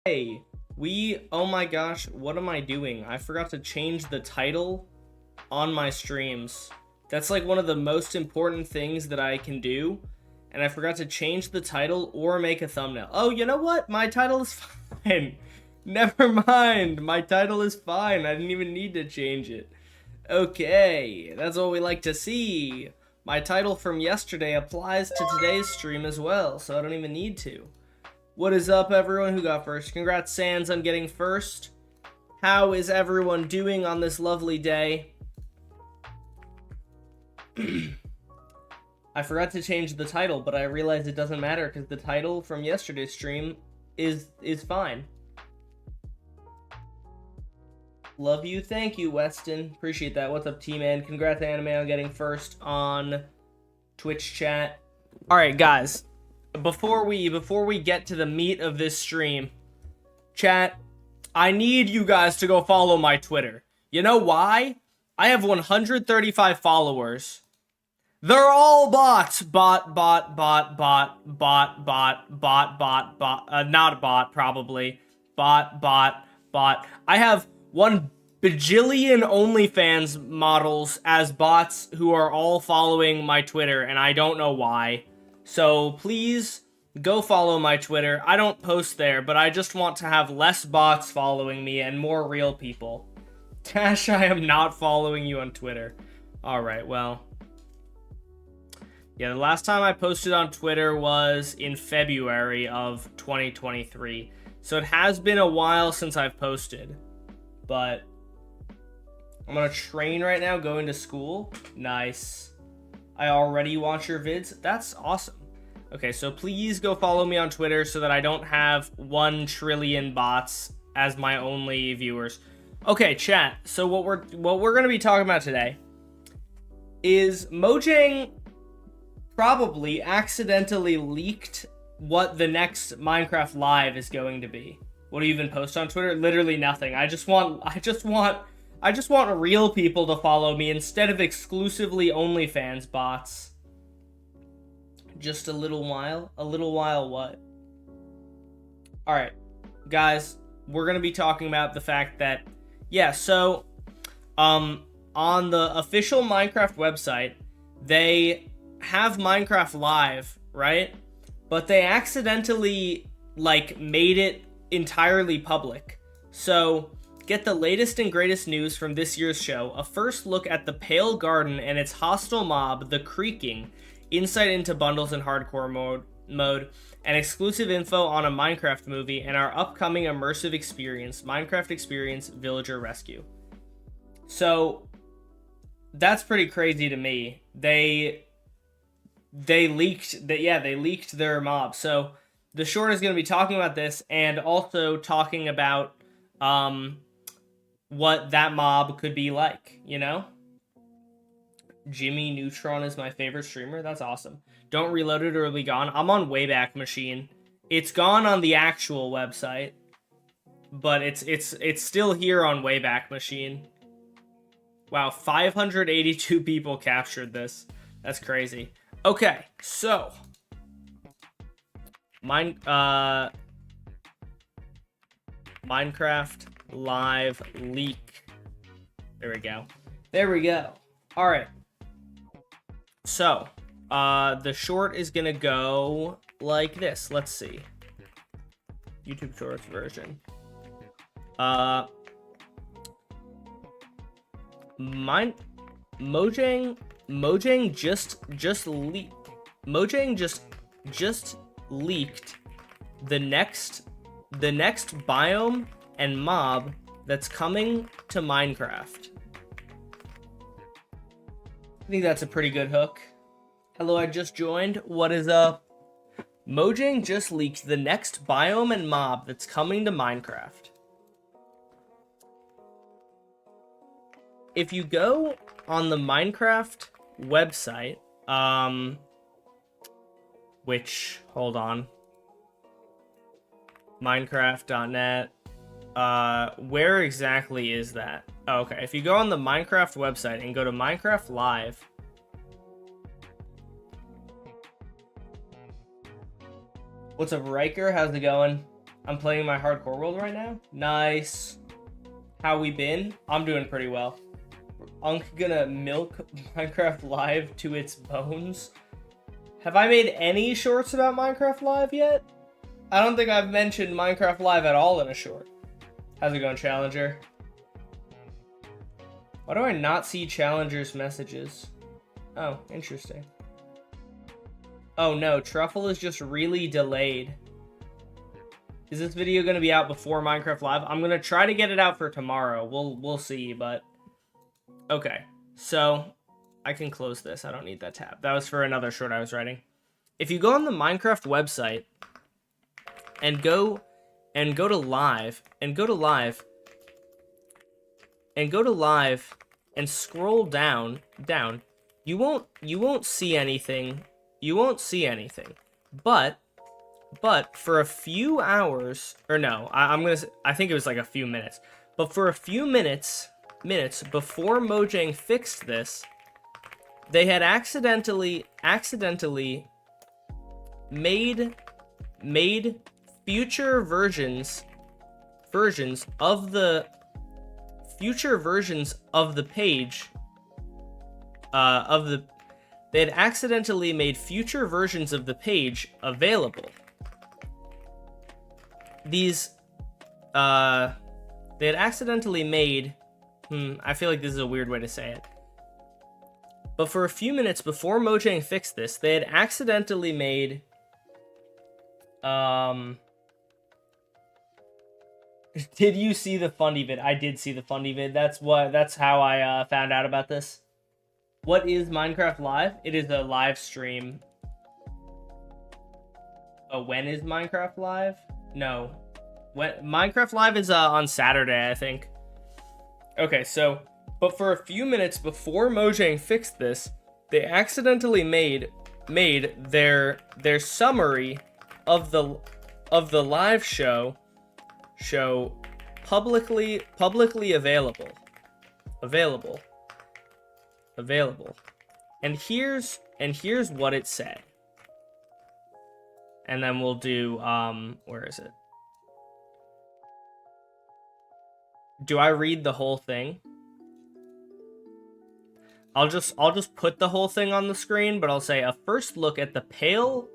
Hey, oh my gosh, what am I doing? I forgot to change the title on my streams. That's like one of the most important things that I can do. And I forgot to change the title or make a thumbnail. Oh, you know what? My title is fine. Never mind. My title is fine. I didn't even need to change it. Okay, that's what we like to see. My title from yesterday applies to today's stream as well, so I don't even need to. What is up, everyone who got first? Congrats, Sans, on getting first. How is everyone doing on this lovely day? I forgot to change the title, but I realized it doesn't matter because the title from yesterday's stream is fine. Love you. Thank you, Weston. Appreciate that. What's up, T-Man? Congrats, Anime, on getting first on Twitch chat. All right, guys. Before we get to the meat of this stream, chat, I need you guys to go follow my Twitter. You know why? I have 135 followers. They're all bots. Not a bot, probably. Bot. I have 1 bajillion OnlyFans models as bots who are all following my Twitter, and I don't know why. So please go follow my Twitter. I don't post there, but I just want to have less bots following me and more real people. Tash, I am not following you on Twitter. Alright, well. Yeah, the last time I posted on Twitter was in February of 2023. So it has been a while since I've posted. But I'm gonna train right now, going to school. Nice. I already watch your vids. That's awesome. Okay, so please go follow me on Twitter so that I don't have 1 trillion bots as my only viewers. Okay, chat. So what we're gonna be talking about today is Mojang probably accidentally leaked what the next Minecraft Live is going to be. What do you even post on Twitter? Literally nothing. I just want real people to follow me instead of exclusively OnlyFans bots. Just a little while? A little while what? Alright, guys, we're going to be talking about the fact that, yeah, so, on the official Minecraft website, they have Minecraft Live, right? But they accidentally, made it entirely public. So, get the latest and greatest news from this year's show, a first look at the Pale Garden and its hostile mob, the Creaking, insight into bundles and hardcore mode, and exclusive info on a Minecraft movie, and our upcoming immersive experience, Minecraft Experience Villager Rescue. So, that's pretty crazy to me. They leaked their mob. So, the short is going to be talking about this, and also talking about, what that mob could be like, you know? Jimmy Neutron is my favorite streamer. That's awesome. Don't reload it or it'll be gone. I'm on Wayback Machine. It's gone on the actual website, but it's still here on Wayback Machine. Wow, 582 people captured this. That's crazy. Okay, so Minecraft Live leak. There we go. All right. So, the short is gonna go like this. Let's see. YouTube Shorts version. Mojang just leaked the next biome and mob that's coming to Minecraft. I think that's a pretty good hook. Hello, I just joined. What is up? Mojang just leaked the next biome and mob that's coming to Minecraft. If you go on the Minecraft website, hold on. Minecraft.net. Where exactly is that? Oh, okay, if you go on the Minecraft website and go to Minecraft Live, what's up, Riker? How's it going? I'm playing my hardcore world right now. Nice. How we been? I'm doing pretty well. I'm gonna milk Minecraft Live to its bones. Have I made any shorts about Minecraft Live yet? I don't think I've mentioned Minecraft Live at all in a short. How's it going, Challenger? Why do I not see Challenger's messages? Oh, interesting. Oh no, Truffle is just really delayed. Is this video going to be out before Minecraft Live? I'm going to try to get it out for tomorrow. We'll see, but... Okay, so I can close this. I don't need that tab. That was for another short I was writing. If you go on the Minecraft website and go to live and scroll down, you won't see anything. You won't see anything. But for a few hours, or no, I think it was like a few minutes. But for a few minutes before Mojang fixed this, they had accidentally made future versions of the page they had accidentally made future versions of the page available. These they had accidentally made I feel like this is a weird way to say it. But for a few minutes before Mojang fixed this, they had accidentally made Did you see the funny vid? I did see the funny vid. That's how I found out about this. What is Minecraft Live? It is a live stream. Oh, when is Minecraft Live? No. When Minecraft Live is on Saturday, I think. Okay, so but for a few minutes before Mojang fixed this, they accidentally made their summary of the live show publicly available. And here's what it said. And then we'll do where is it? Do I read the whole thing? I'll just put the whole thing on the screen, but I'll say a first look at the pale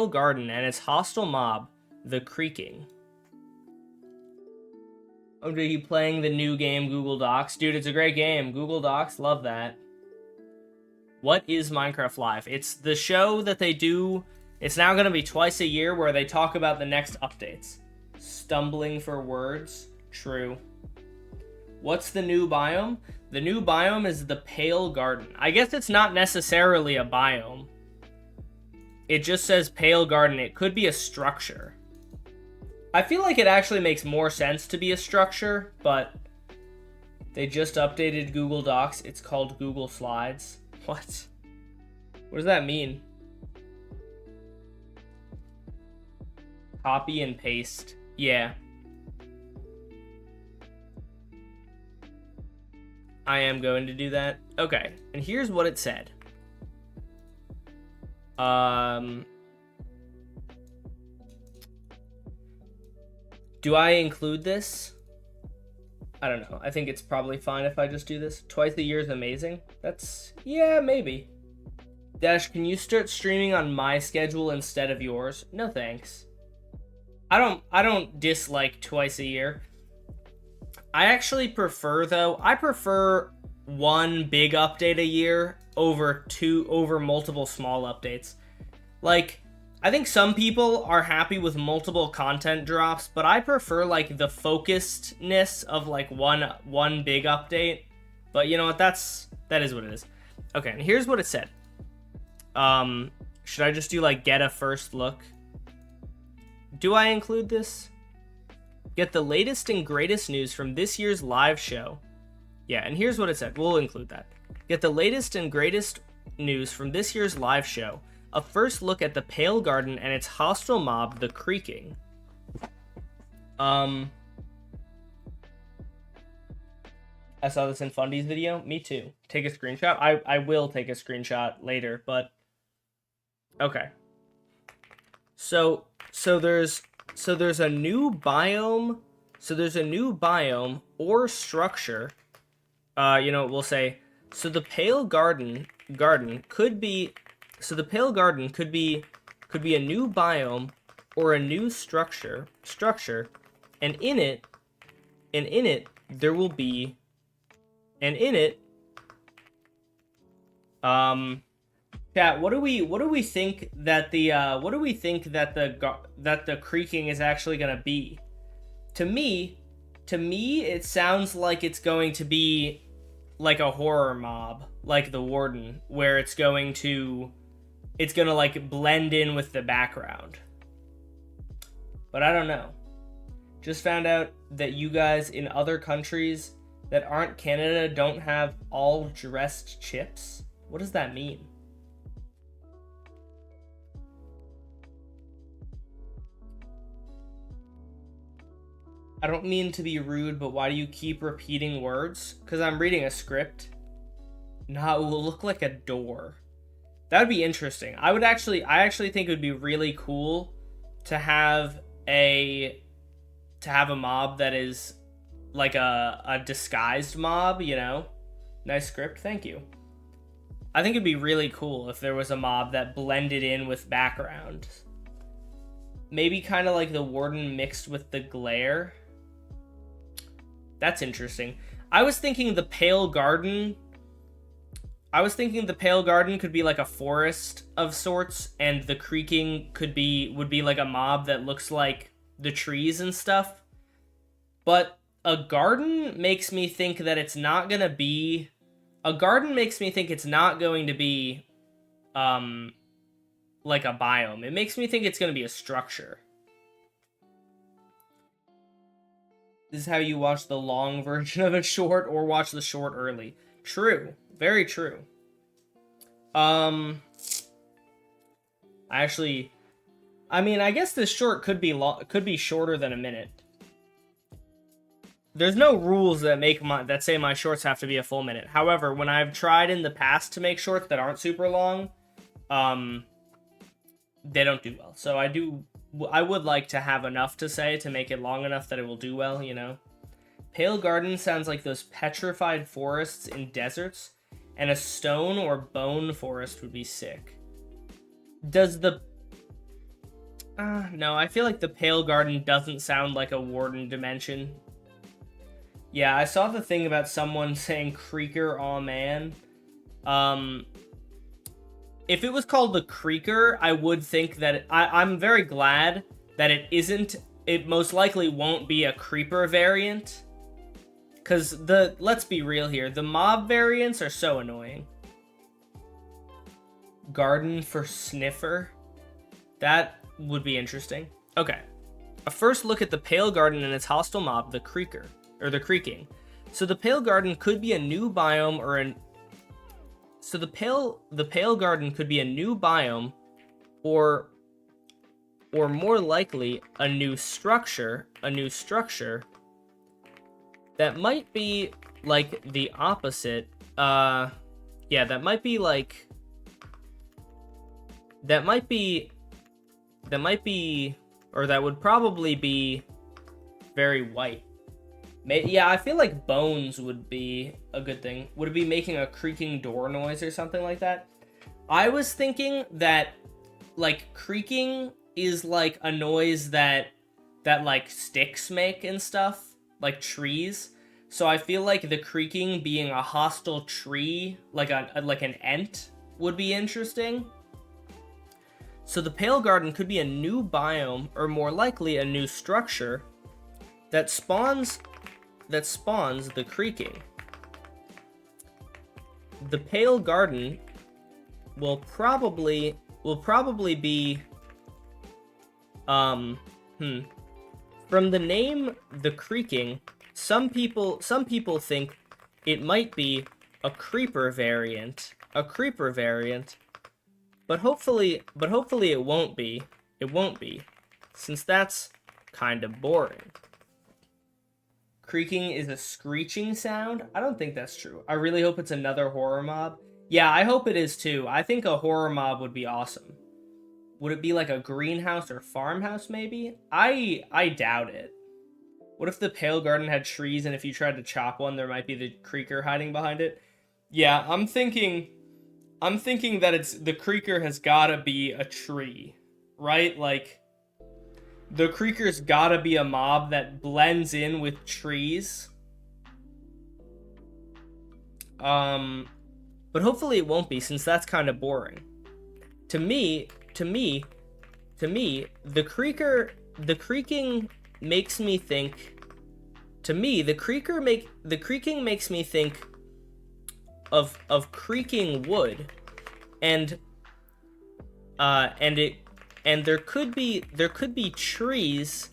garden and its hostile mob, the creaking. Oh, are you playing the new game Google Docs? Dude, it's a great game. Google Docs, love that. What is Minecraft Live? It's the show that they do. It's now going to be twice a year where they talk about the next updates. Stumbling for words. True. What's the new biome? The new biome is the pale garden. I guess it's not necessarily a biome. It just says pale garden. It could be a structure. I feel like it actually makes more sense to be a structure, but they just updated Google Docs. It's called Google Slides. What? What does that mean? Copy and paste. Yeah. I am going to do that. Okay, and here's what it said. Do I include this? I don't know. I think it's probably fine if I just do this. Twice a year is amazing. That's, yeah, maybe. Dash, can you start streaming on my schedule instead of yours? No thanks. I don't dislike twice a year. I actually prefer, though, I prefer one big update a year over multiple small updates. Like, I think some people are happy with multiple content drops, but I prefer, like, the focusedness of, like, one big update. But you know what? That is what it is. Okay, and here's what it said. Should I just do, like, get a first look? Do I include this? Get the latest and greatest news from this year's live show. Yeah, and here's what it said. We'll include that. Get the latest and greatest news from this year's live show. A first look at the pale garden and its hostile mob, the creaking. I saw this in Fundy's video. Me too. Take a screenshot. I will take a screenshot later, but okay. So there's So there's a new biome. So there's a new biome or structure. We'll say, so the pale garden could be, so the pale garden could be a new biome or a new structure, and in it there will be, and in it, chat, what do we think that the creaking is actually gonna be? To me, it sounds like it's going to be like a horror mob, like the Warden, where it's gonna like blend in with the background. But I don't know. Just found out that you guys in other countries that aren't Canada don't have all dressed chips. What does that mean? I don't mean to be rude, but why do you keep repeating words? Because I'm reading a script. No, it will look like a door. That would be interesting. I actually think it would be really cool to have a mob that is like a disguised mob, you know? Nice script, thank you. I think it'd be really cool if there was a mob that blended in with background. Maybe kind of like the Warden mixed with the glare. That's interesting. I was thinking the Pale Garden could be like a forest of sorts, and the creaking would be like a mob that looks like the trees and stuff. But a garden makes me think that it's not gonna be. A garden makes me think it's not going to be, like a biome. It makes me think it's gonna be a structure. This is how you watch the long version of a short or watch the short early. True. Very true. I guess this short could be shorter than a minute. There's no rules that say my shorts have to be a full minute. However, when I've tried in the past to make shorts that aren't super long, they don't do well. So I would like to have enough to say to make it long enough that it will do well, you know? Pale Garden sounds like those petrified forests in deserts, and a stone or bone forest would be sick. Does the... no, I feel like the Pale Garden doesn't sound like a Warden dimension. Yeah, I saw the thing about someone saying Creaker, aw man. If it was called the Creaker, I would think that... I'm very glad that it isn't... It most likely won't be a Creeper variant. Because let's be real here, the mob variants are so annoying. Garden for Sniffer? That would be interesting. Okay. A first look at the Pale Garden and its hostile mob, the Creaker. Or the Creaking. So the Pale Garden could be a new biome or an... So the Pale Garden could be a new biome or more likely a new structure that might be like the opposite. That might be or that would probably be very white. Yeah, I feel like bones would be a good thing. Would it be making a creaking door noise or something like that? I was thinking that, like, creaking is like a noise that like sticks make and stuff, like trees. So I feel like the creaking being a hostile tree, like an ent, would be interesting. So the Pale Garden could be a new biome, or more likely a new structure that spawns the creaking. The Pale Garden will probably be from the name the creaking, some people think it might be a creeper variant, but hopefully it won't be, since that's kind of boring. Creaking is a screeching sound? I don't think that's true. I really hope it's another horror mob. Yeah, I hope it is too. I think a horror mob would be awesome. Would it be like a greenhouse or farmhouse, maybe? I doubt it. What if the Pale Garden had trees, and if you tried to chop one, there might be the creaker hiding behind it? Yeah, I'm thinking that it's the creaker has gotta be a tree, right? Like, the creaker's gotta be a mob that blends in with trees. But hopefully it won't be, since that's kind of boring. To me, the creaking makes me think. To me, the creaking makes me think of creaking wood, and there could be trees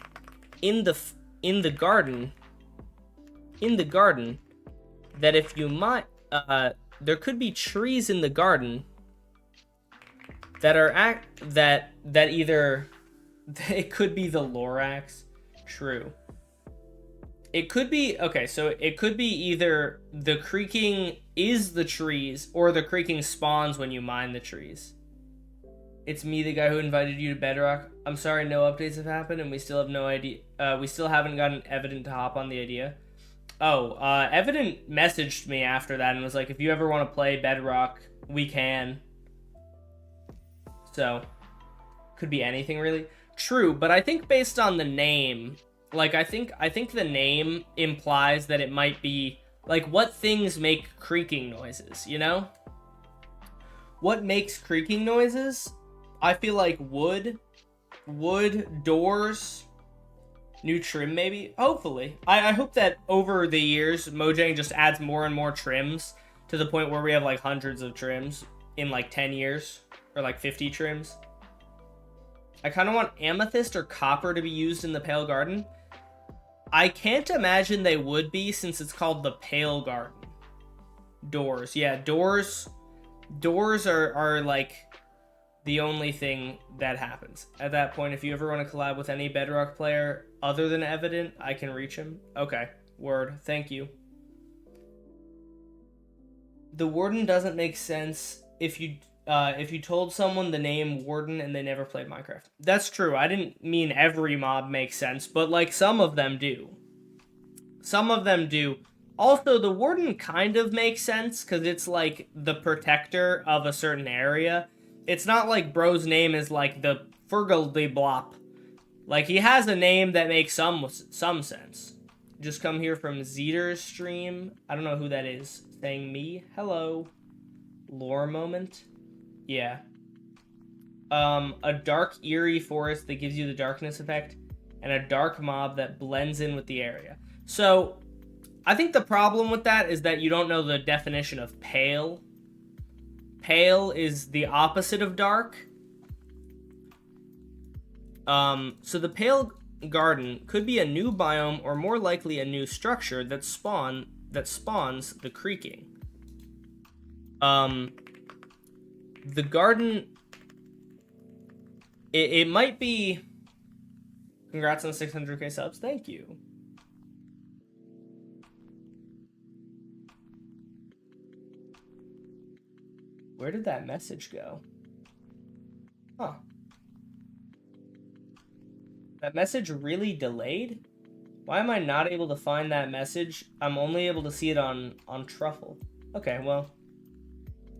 in the garden that if you might there could be trees in the garden that are that either it could be the Lorax. True. It could be, okay, so it could be either the creaking is the trees or the creaking spawns when you mine the trees. It's me, the guy who invited you to Bedrock. I'm sorry, no updates have happened and we still have no idea. We still haven't gotten Evident to hop on the idea. Oh, Evident messaged me after that and was like, if you ever want to play Bedrock, we can. So, could be anything really. True, but I think based on the name, like, I think the name implies that it might be, like, what things make creaking noises, you know? What makes creaking noises? I feel like wood, doors, new trim maybe? Hopefully. I hope that over the years, Mojang just adds more and more trims to the point where we have, like, hundreds of trims in, like, 10 years, or, like, 50 trims. I kind of want amethyst or copper to be used in the Pale Garden. I can't imagine they would be, since it's called the Pale Garden. Doors. Yeah, doors are like the only thing that happens. At that point, if you ever want to collab with any Bedrock player other than Evident, I can reach him. Okay, word. Thank you. The Warden doesn't make sense if you told someone the name Warden and they never played Minecraft. That's true. I didn't mean every mob makes sense, but, like, some of them do. Some of them do. Also, the Warden kind of makes sense, because it's, like, the protector of a certain area. It's not like bro's name is, like, the Fergaldeblop. Like, he has a name that makes some sense. Just come here from Zeter's stream. I don't know who that is. Saying me. Hello. Lore moment. Yeah. A dark, eerie forest that gives you the darkness effect, and a dark mob that blends in with the area. So, I think the problem with that is that you don't know the definition of pale. Pale is the opposite of dark. So the Pale Garden could be a new biome, or more likely a new structure that spawns the creaking. The garden, it might be. Congrats on 600k subs. Thank you. Where did that message go? Huh. That message really delayed? Why am I not able to find that message? I'm only able to see it on Truffle. Okay, well.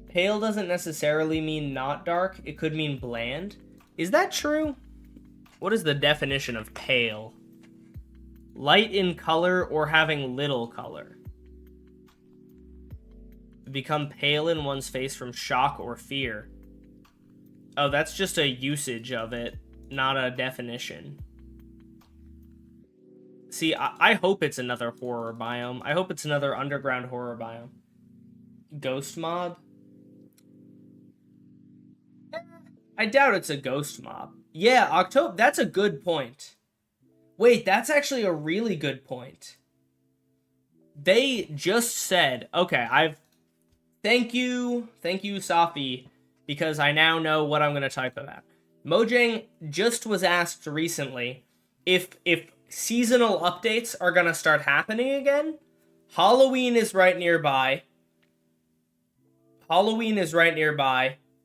Pale doesn't necessarily mean not dark. It could mean bland. Is that true? What is the definition of pale? Light in color or having little color. Become pale in one's face from shock or fear. Oh, that's just a usage of it, not a definition. See, I hope it's another horror biome. I hope it's another underground horror biome. Ghost mob? I doubt it's a ghost mob. Yeah, October. That's a good point. Wait, that's actually a really good point. They just said, okay, thank you, Safi, because I now know what I'm going to type about. Mojang just was asked recently if seasonal updates are going to start happening again. Halloween is right nearby.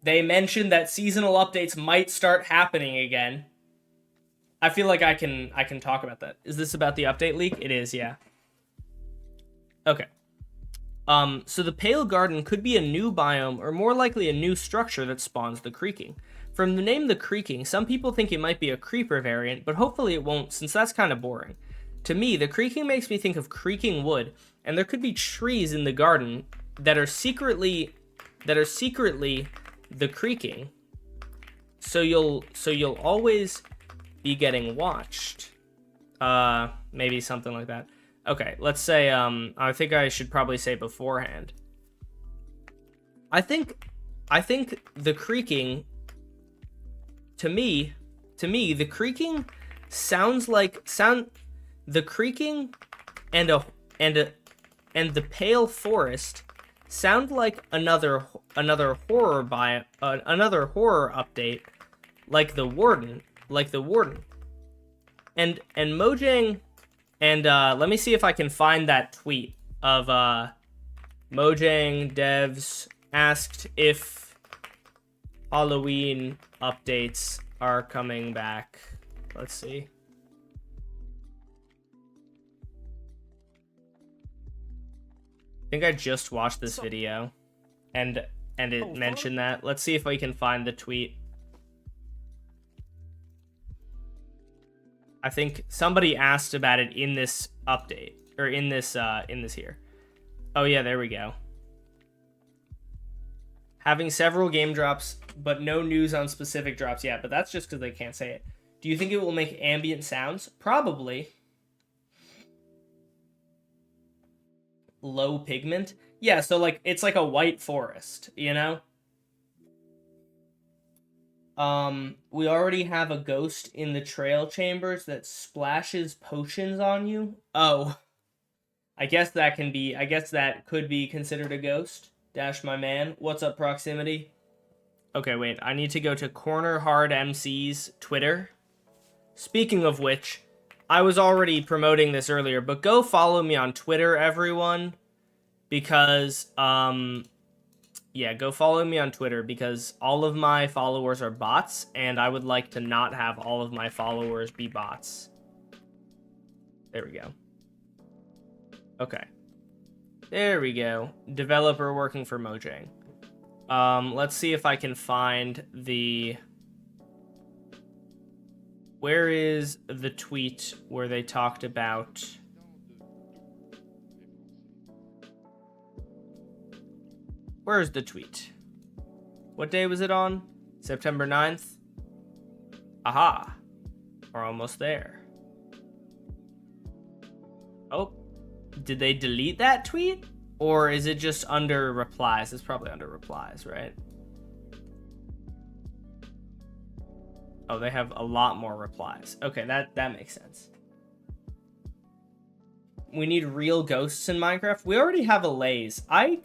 They mentioned that seasonal updates might start happening again. I feel like I can talk about that. Is this about the update leak? It is, yeah. Okay. So the Pale Garden could be a new biome, or more likely a new structure that spawns the creaking. From the name the creaking, some people think it might be a creeper variant, but hopefully it won't, since that's kind of boring. To me, the creaking makes me think of creaking wood, and there could be trees in the garden that are secretly the creaking. So you'll always be getting watched. Maybe something like that. Okay, let's say, I think I should probably say beforehand. I think the creaking, to me, the creaking sounds like, the creaking and the pale forest sound like another horror update, like the warden. And Mojang, and let me see if I can find that tweet of Mojang devs asked if Halloween updates are coming back. Let's see. I think I just watched this video and it mentioned that. Let's see if I can find the tweet. I think somebody asked about it in this update, or in this here. Oh yeah, there we go. Having several game drops, but no news on specific drops yet, but that's just because they can't say it. Do you think it will make ambient sounds? Probably. Low pigment? Yeah, so like it's like a white forest, you know? We already have a ghost in the trail chambers that splashes potions on you. Oh. I guess that could be considered a ghost. Dash my man. What's up, Proximity? Okay, wait. I need to go to Corner Hard MC's Twitter. Speaking of which, I was already promoting this earlier, but go follow me on Twitter, everyone. Because, yeah, go follow me on Twitter because all of my followers are bots, and I would like to not have all of my followers be bots. There we go. Okay. There we go. Developer working for Mojang. Let's see if I can find the... Where is the tweet where they talked about... Where's the tweet? What day was it on? September 9th? Aha. We're almost there. Oh. Did they delete that tweet? Or is it just under replies? It's probably under replies, right? Oh, they have a lot more replies. Okay, that makes sense. We need real ghosts in Minecraft. We already have a Lays. I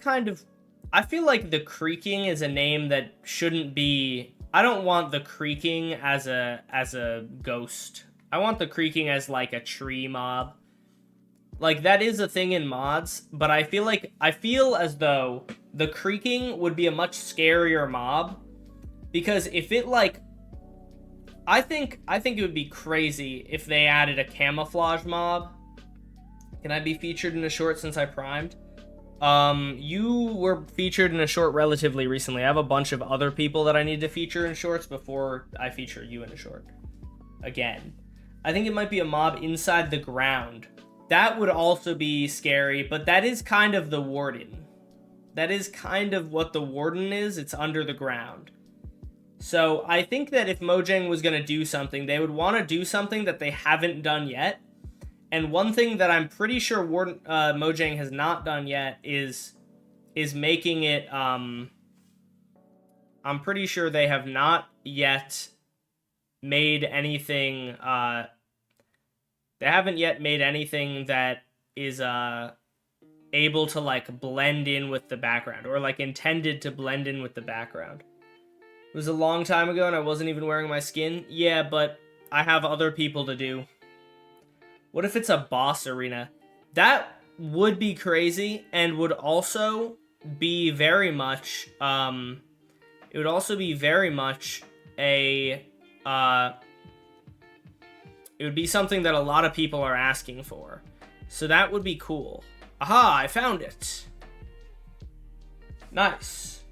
feel like the creaking is a name that shouldn't be... I don't want the creaking as a ghost. I want the creaking as like a tree mob. Like, that is a thing in mods, but I feel as though the creaking would be a much scarier mob, because if it, like, I think it would be crazy if they added a camouflage mob. Can I be featured in a short since I primed? You were featured in a short relatively recently. I have a bunch of other people that I need to feature in shorts before I feature you in a short. Again. I think it might be a mob inside the ground. That would also be scary, but that is kind of the warden. That is kind of what the warden is. It's under the ground. So I think that if Mojang was going to do something, they would want to do something that they haven't done yet. And one thing that I'm pretty sure Mojang has not done yet is making it... I'm pretty sure they have not yet made anything... They haven't yet made anything that is able to, like, blend in with the background, or, like, intended to blend in with the background. It was a long time ago and I wasn't even wearing my skin. Yeah, but I have other people to do. What if it's a boss arena? That would be crazy and would also be very much, It would also be very much a, it would be something that a lot of people are asking for. So that would be cool. Aha, I found it. Nice.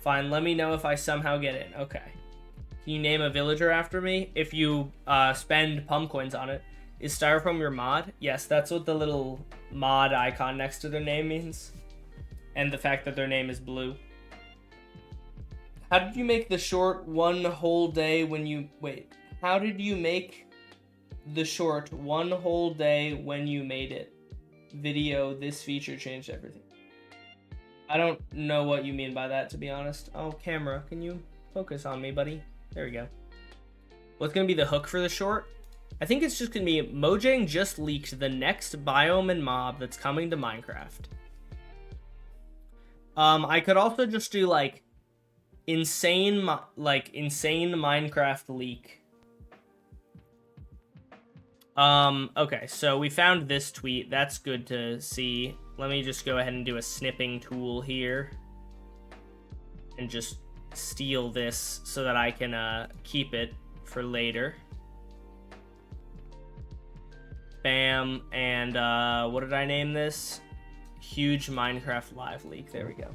Fine, let me know if I somehow get in. Okay. Can you name a villager after me? If you spend Pumkoins on it. Is Styrofoam your mod? Yes, that's what the little mod icon next to their name means. And the fact that their name is blue. How did you make the short one whole day when you... Wait. How did you make the short one whole day when you made it? Video, this feature changed everything. I don't know what you mean by that, to be honest. Oh, camera, can you focus on me, buddy? There we go. What's going to be the hook for the short? I think it's just going to be Mojang just leaked the next biome and mob that's coming to Minecraft. I could also just do, like, insane Minecraft leak. Okay, so we found this tweet. That's good to see. Let me just go ahead and do a snipping tool here. And just steal this so that I can, keep it for later. Bam, and, what did I name this? Huge Minecraft live leak. There we go.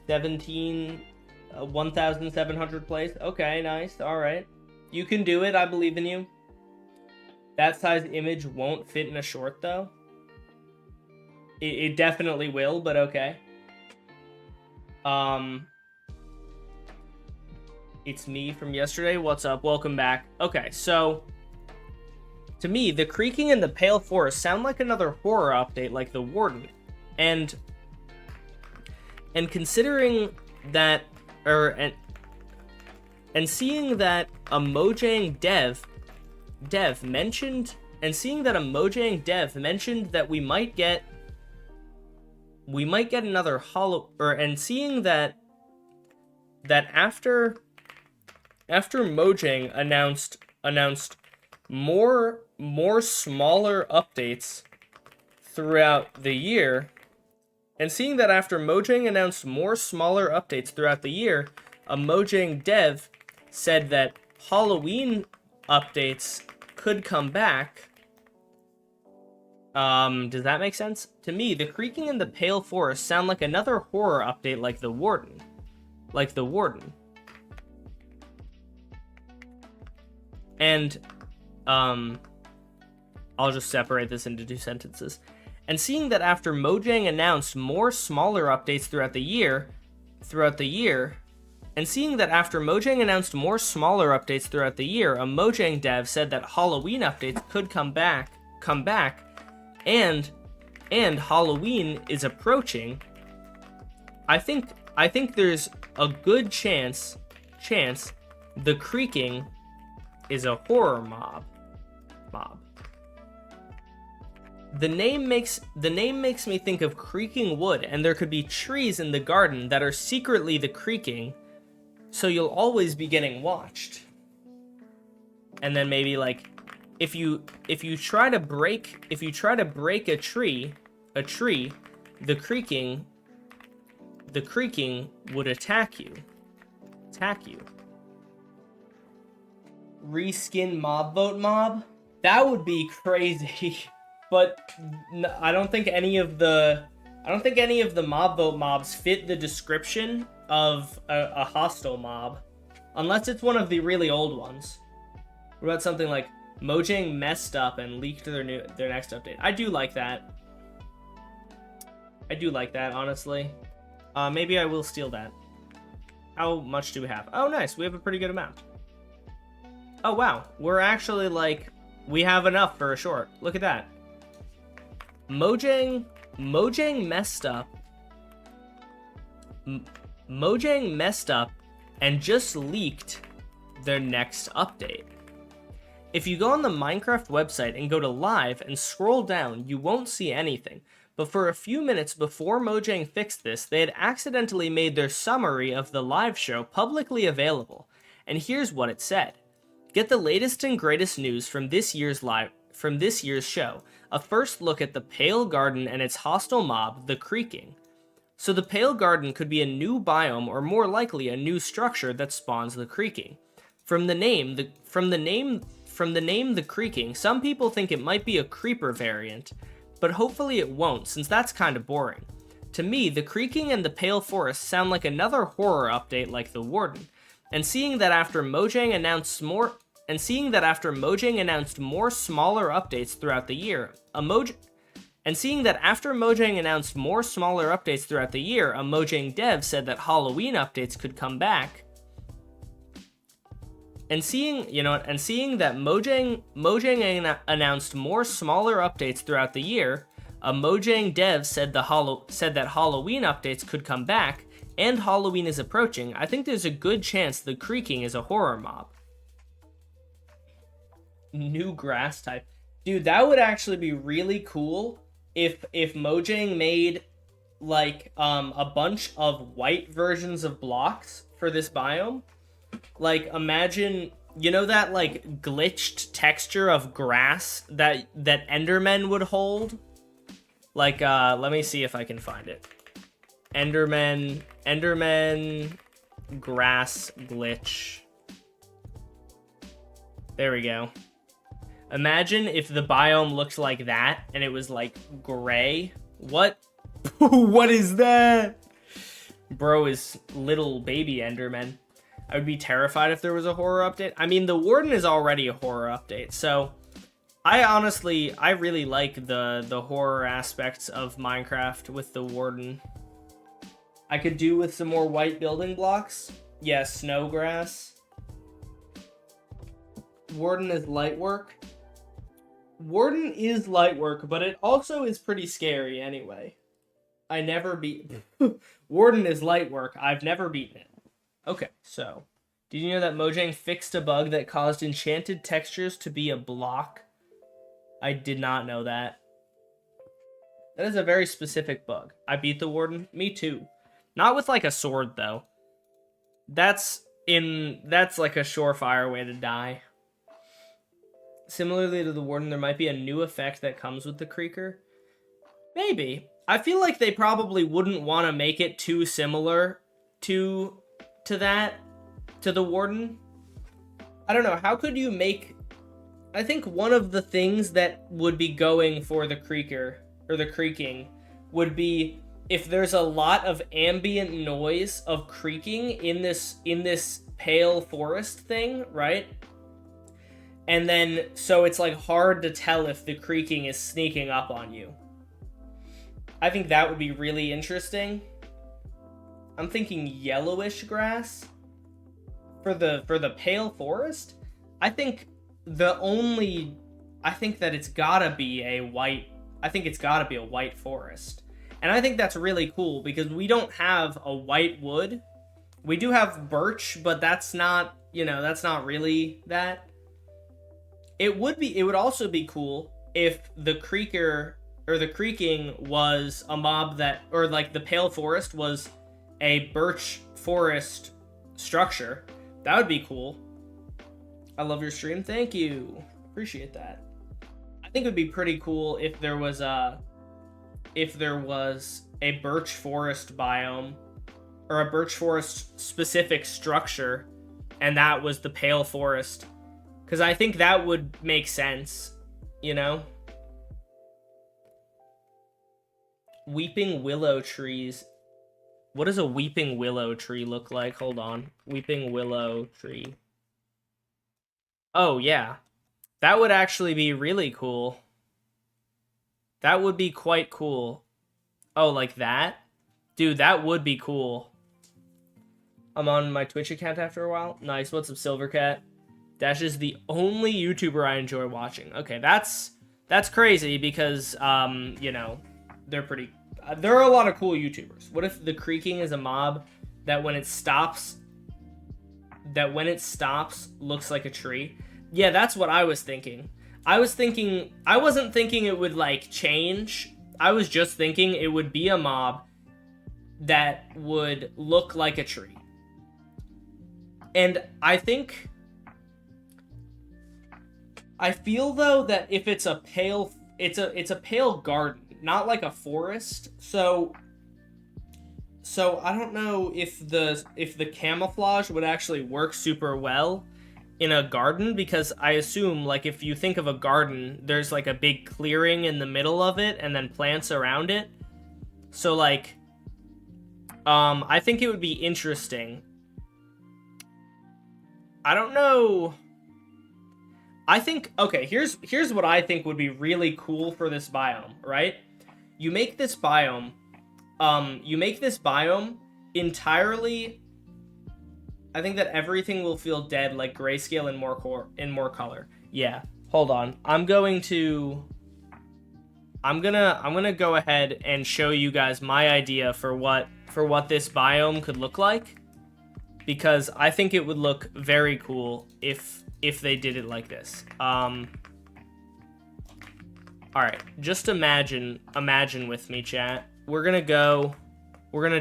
1,700 plays. Okay, nice. All right. You can do it. I believe in you. That size image won't fit in a short, though. It definitely will, but okay. It's me from yesterday. What's up? Welcome back. Okay, so... To me, the creaking and the pale forest sound like another horror update like the Warden. And considering that... and seeing that a Mojang dev mentioned... And seeing that a Mojang dev mentioned that we might get another and seeing that after Mojang announced more smaller updates throughout the year, and seeing that after Mojang announced more smaller updates throughout the year, a Mojang dev said that Halloween updates could come back. Does that make sense? To me, the creaking and the pale forest sound like another horror update like the Warden. And, I'll just separate this into two sentences. And seeing that after Mojang announced more smaller updates throughout the year, a Mojang dev said that Halloween updates could come back, and Halloween is approaching. I think there's a good chance the creaking is a horror mob. The name makes me think of creaking wood, and there could be trees in the garden that are secretly the creaking, so you'll always be getting watched. And then maybe like if you try to break a tree, the creaking would attack you. Reskin mob vote mob? That would be crazy. But I don't think any of the mob vote mobs fit the description of a hostile mob, unless it's one of the really old ones. What about something like Mojang messed up and leaked their next update? I do like that. Honestly. Maybe I will steal that. How much do we have? Oh, nice. We have a pretty good amount. Oh, wow. We're actually, like, we have enough for a short. Look at that. Mojang messed up. Mojang messed up and just leaked their next update. If you go on the Minecraft website and go to live and scroll down, you won't see anything. But for a few minutes before Mojang fixed this, they had accidentally made their summary of the live show publicly available. And here's what it said. Get the latest and greatest news from this year's show. A first look at the Pale Garden and its hostile mob, the Creaking. So the Pale Garden could be a new biome, or more likely a new structure that spawns the creaking. From the name the creaking, some people think it might be a creeper variant, but hopefully it won't, since that's kind of boring. To me, the creaking and the Pale Forest sound like another horror update like the Warden, and seeing that after Mojang announced more smaller updates throughout the year, a Mojang dev said that Halloween updates could come back. And seeing that Mojang announced more smaller updates throughout the year, a Mojang dev said that Halloween updates could come back, and Halloween is approaching. I think there's a good chance the creaking is a horror mob. New grass type. Dude, that would actually be really cool if Mojang made like a bunch of white versions of blocks for this biome. Like, imagine, that like glitched texture of grass that Endermen would hold. Like, let me see if I can find it. Enderman grass glitch. There we go. Imagine if the biome looked like that and it was like gray. What? What is that? Bro is little baby Enderman. I would be terrified if there was a horror update. I mean, the Warden is already a horror update, so I really like the horror aspects of Minecraft with the Warden. I could do with some more white building blocks. Yeah, snow grass. Warden is light work. Warden is light work, but it also is pretty scary anyway. I never beat... Warden is light work. I've never beaten it. Okay, so... Did you know that Mojang fixed a bug that caused enchanted textures to be a block? I did not know that. That is a very specific bug. I beat the Warden. Me too. Not with like a sword though. That's like a surefire way to die. Similarly to the Warden, there might be a new effect that comes with the Creaker. Maybe. I feel like they probably wouldn't want to make it too similar to the Warden. I don't know. How could you make... I think one of the things that would be going for the Creaker, or the creaking, would be if there's a lot of ambient noise of creaking in this pale forest thing, right? And then, so it's like hard to tell if the creaking is sneaking up on you. I think that would be really interesting. I'm thinking yellowish grass for the pale forest. I think that it's gotta be a white. I think it's gotta be a white forest, and I think that's really cool because we don't have a white wood. We do have birch, but that's not that's not really that. It would also be cool if the creaker or the creaking was a mob that, or like the pale forest was a birch forest structure. That would be cool. I love your stream. Thank you. Appreciate that. I think it would be pretty cool if there was a birch forest biome or a birch forest specific structure, and that was the pale forest. Because I think that would make sense, Weeping willow trees. What does a weeping willow tree look like? Hold on. Weeping willow tree. Oh, yeah. That would actually be really cool. That would be quite cool. Oh, like that? Dude, that would be cool. I'm on my Twitch account after a while. Nice. What's up, Silvercat? Dash is the only YouTuber I enjoy watching. Okay, that's crazy because, they're pretty... there are a lot of cool YouTubers. What if the creaking is a mob that when it stops looks like a tree? Yeah, that's what I was thinking. I wasn't thinking it would, like, change. I was just thinking it would be a mob that would look like a tree. And I feel though that if it's a pale, it's a pale garden, not like a forest. So So I don't know if the camouflage would actually work super well in a garden, because I assume, like, if you think of a garden, there's like a big clearing in the middle of it and then plants around it. So like, I think it would be interesting. I don't know. I think, okay, here's what I think would be really cool for this biome, right? You make this biome entirely. I think that everything will feel dead, like grayscale and more color. Yeah. Hold on. I'm gonna go ahead and show you guys my idea for what this biome could look like, because I think it would look very cool if they did it like this. All right, just imagine with me, chat. We're gonna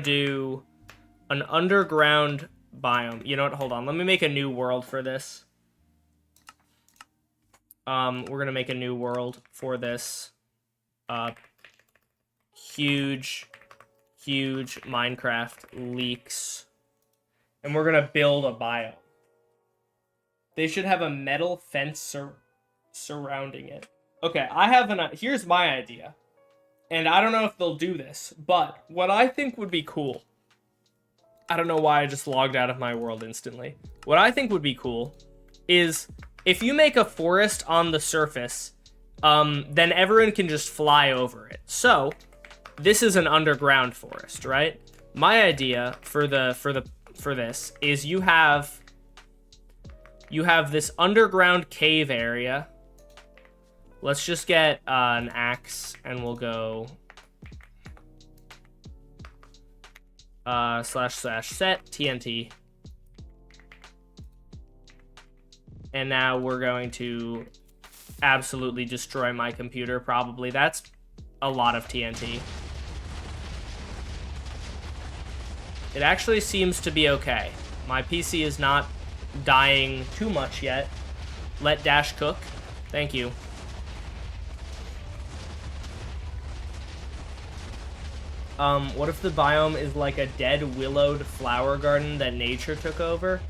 do an underground biome. You know what? Hold on. Let me make a new world for this. We're gonna make a new world for this. Huge Minecraft leaks, and we're gonna build a biome. They should have a metal fence surrounding it. Okay, here's my idea. And I don't know if they'll do this, but what I think would be cool, I don't know why I just logged out of my world instantly. What I think would be cool is if you make a forest on the surface, then everyone can just fly over it. So this is an underground forest, right? My idea for this is you have this underground cave area. Let's just get an axe, and we'll go / set TNT. And now we're going to absolutely destroy my computer, probably. That's a lot of TNT. It actually seems to be okay. My PC is not dying too much yet. Let Dash cook. Thank you. What if the biome is like a dead willowed flower garden that nature took over?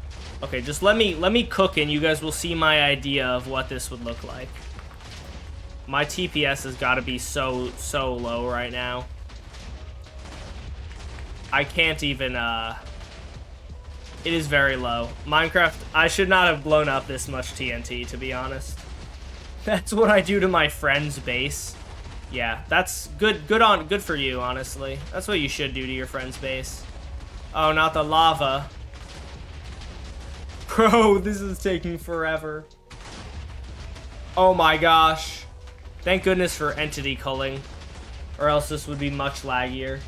Okay, just let me cook and you guys will see my idea of what this would look like. My TPS has got to be so low right now. I can't even, it is very low. Minecraft, I should not have blown up this much TNT, to be honest. That's what I do to my friend's base. Yeah, that's good for you, honestly. That's what you should do to your friend's base. Oh, not the lava. Bro, this is taking forever. Oh my gosh. Thank goodness for entity culling, or else this would be much laggier.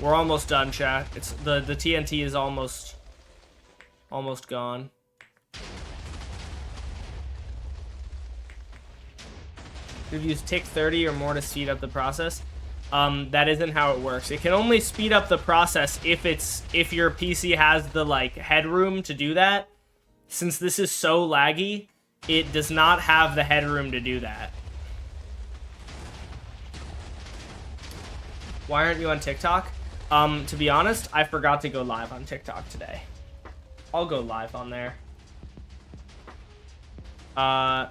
We're almost done, chat. It's the TNT is almost gone. We've used tick 30 or more to speed up the process. That isn't how it works. It can only speed up the process if your PC has the like headroom to do that. Since this is so laggy, it does not have the headroom to do that. Why aren't you on TikTok? To be honest, I forgot to go live on TikTok today. I'll go live on there. Yeah,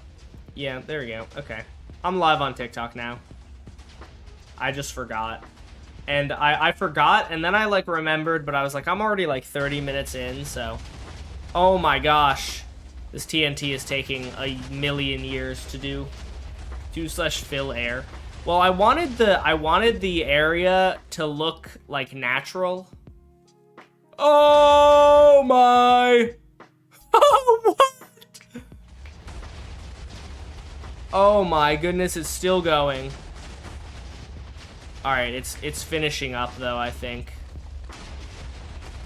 there we go. Okay. I'm live on TikTok now. I just forgot. And I forgot, and then I, like, remembered, but I was like, I'm already, like, 30 minutes in, so... Oh my gosh. This TNT is taking a million years to do. /fill air. Well, I wanted the area to look, like, natural. Oh my... Oh, what? Oh my goodness, it's still going. Alright, it's finishing up though, I think.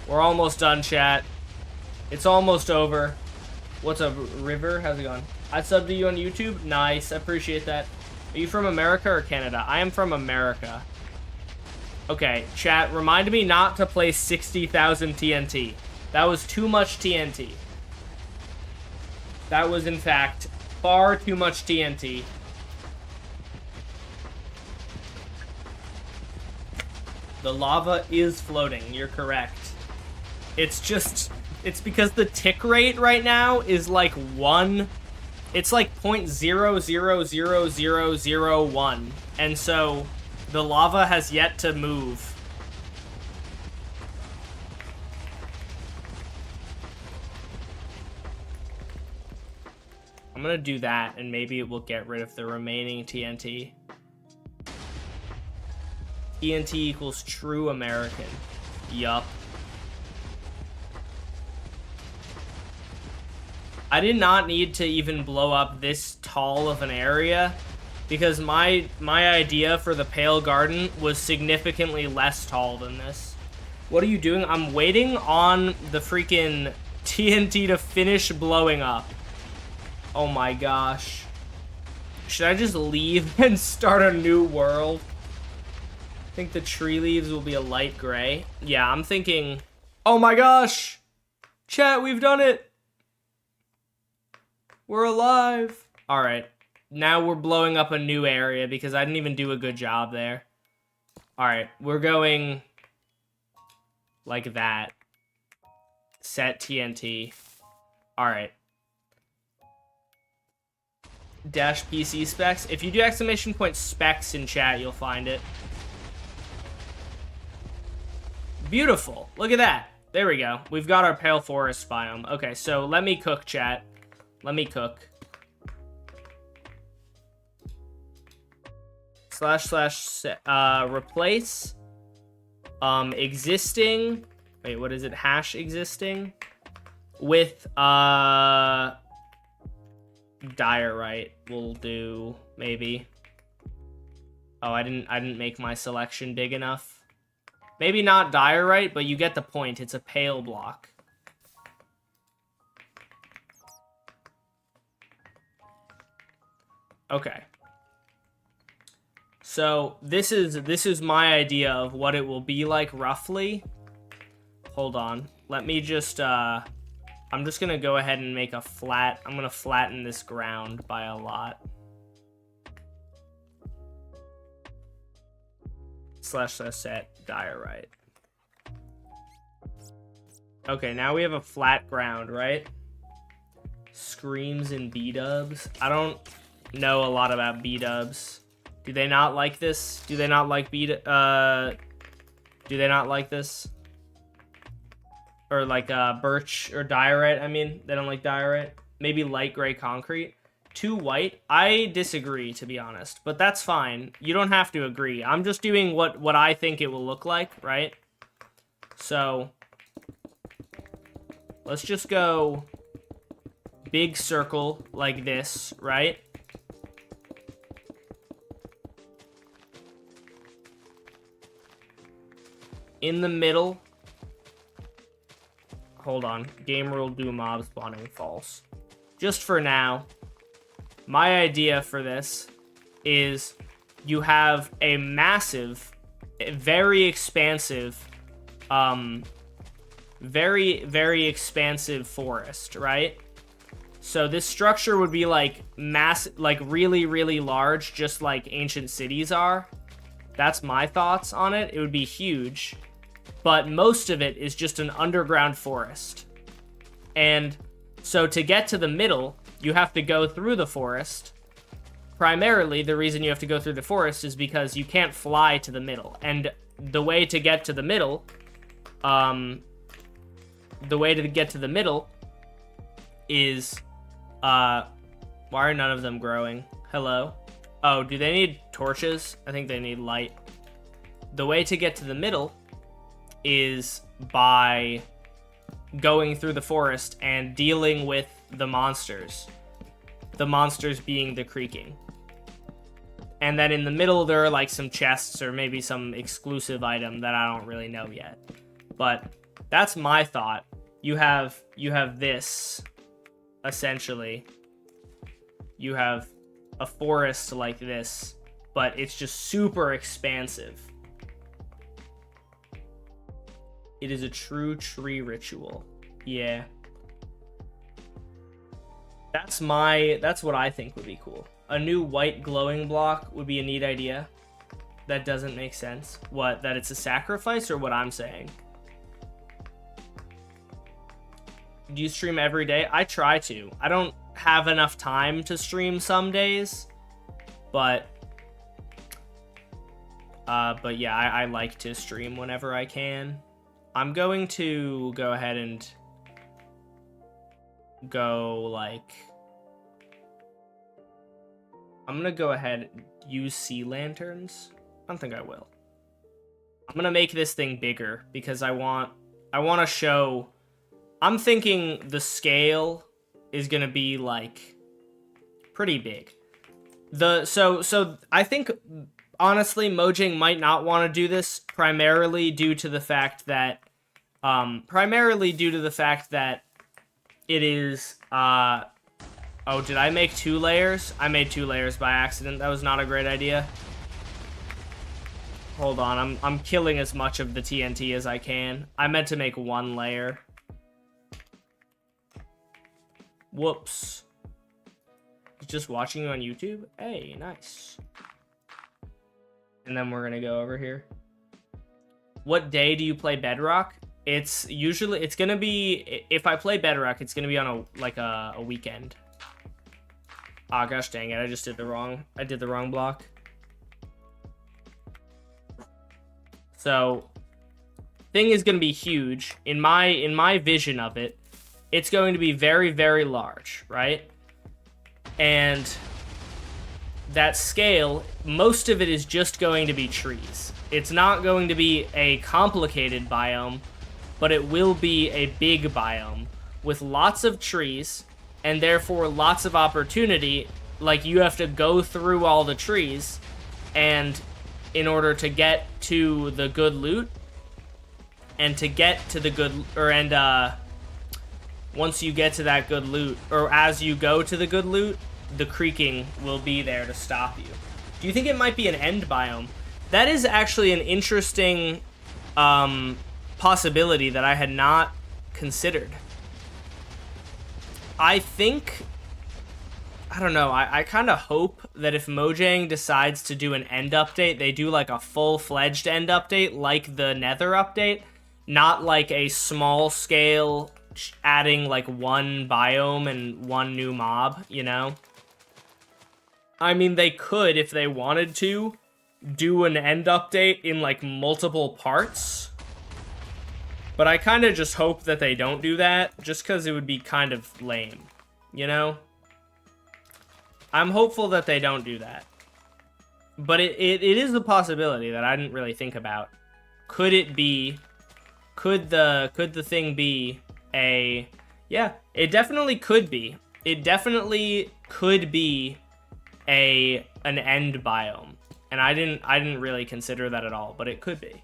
We're almost done, chat. It's almost over. What's up, River? How's it going? I subbed to you on YouTube. Nice, I appreciate that. Are you from America or Canada? I am from America. Okay, chat, remind me not to play 60,000 TNT. That was too much TNT. That was, in fact, far too much TNT. The lava is floating. You're correct. It's because the tick rate right now is like 1. It's like 0.000001. And so the lava has yet to move. I'm gonna do that, and maybe it will get rid of the remaining TNT. TNT equals true American. Yup. I did not need to even blow up this tall of an area, because my idea for the Pale Garden was significantly less tall than this. What are you doing? I'm waiting on the freaking TNT to finish blowing up. Oh my gosh. Should I just leave and start a new world? I think the tree leaves will be a light gray. Yeah, I'm thinking... Oh my gosh! Chat, we've done it! We're alive! Alright. Now we're blowing up a new area because I didn't even do a good job there. Alright, we're going... like that. Set TNT. Alright. Dash PC specs. If you do exclamation point specs in chat, you'll find it. Beautiful. Look at that. There we go. We've got our pale forest biome. Okay, so let me cook, chat. Let me cook. / replace existing. Wait, what is it? Hash existing with diorite will do, maybe. Oh, I didn't make my selection big enough. Maybe not diorite, but you get the point. It's a pale block. Okay. So this is my idea of what it will be like roughly. Hold on. Let me just I'm just gonna go ahead and make a flat. I'm gonna flatten this ground by a lot. / set diorite. Okay, now we have a flat ground, right? Screams and B-dubs. I don't know a lot about B-dubs. Do they not like this? Do they not like do they not like this? Or like birch or diorite, I mean. They don't like diorite. Maybe light gray concrete. Too white? I disagree, to be honest. But that's fine. You don't have to agree. I'm just doing what I think it will look like, right? So let's just go big circle like this, right? In the middle. Hold on. Game rule do mob spawning false. Just for now, my idea for this is you have a massive, very expansive, very expansive forest, right? So this structure would be like really, really large, just like ancient cities are. That's my thoughts on it. It would be huge. But most of it is just an underground forest. And so to get to the middle, you have to go through the forest. Primarily, the reason you have to go through the forest is because you can't fly to the middle. And the way to get to the middle, is, why are none of them growing? Hello? Oh, do they need torches? I think they need light. The way to get to the middle is by going through the forest and dealing with the monsters. The monsters being the creaking. And then in the middle there are like some chests or maybe some exclusive item that I don't really know yet. But that's my thought. You have this, essentially. You have a forest like this, but it's just super expansive. It is a true tree ritual. Yeah. That's what I think would be cool. A new white glowing block would be a neat idea. That doesn't make sense. What, that it's a sacrifice, or what I'm saying? Do you stream every day? I try to. I don't have enough time to stream some days, but yeah, I like to stream whenever I can. I'm going to go ahead and go, like, I'm gonna go ahead and use sea lanterns. I don't think I will. I'm gonna make this thing bigger because I want to show. I'm thinking the scale is gonna be like pretty big. So I think honestly Mojang might not want to do this primarily due to the fact that it is oh, did I make 2 layers? I made 2 layers by accident. That was not a great idea. Hold on, I'm killing as much of the TNT as I can. I meant to make 1 layer. Whoops. Just watching you on YouTube? Hey, nice. And then we're gonna go over here. What day do you play Bedrock? It's gonna be, if I play Bedrock, it's gonna be on a weekend. Ah, gosh dang it, I did the wrong block. So, thing is gonna be huge. In my vision of it, it's going to be very, very large, right? And that scale, most of it is just going to be trees. It's not going to be a complicated biome, but it will be a big biome with lots of trees and therefore lots of opportunity. Like, you have to go through all the trees, and in order to get to the good loot, and to get to the good, once you get to that good loot, or as you go to the good loot, the creaking will be there to stop you. Do you think it might be an end biome? That is actually an interesting possibility that I had not considered. I don't know, I kind of hope that if Mojang decides to do an end update, they do like a full-fledged end update like the Nether update, not like a small scale adding like 1 biome and 1 new mob, you know? I mean, they could, if they wanted to, do an end update in like multiple parts, but I kind of just hope that they don't do that, just because it would be kind of lame, you know? I'm hopeful that they don't do that, but it is a possibility that I didn't really think about. Could the thing be a, yeah, it definitely could be. It definitely could be an end biome, and I didn't really consider that at all, but it could be.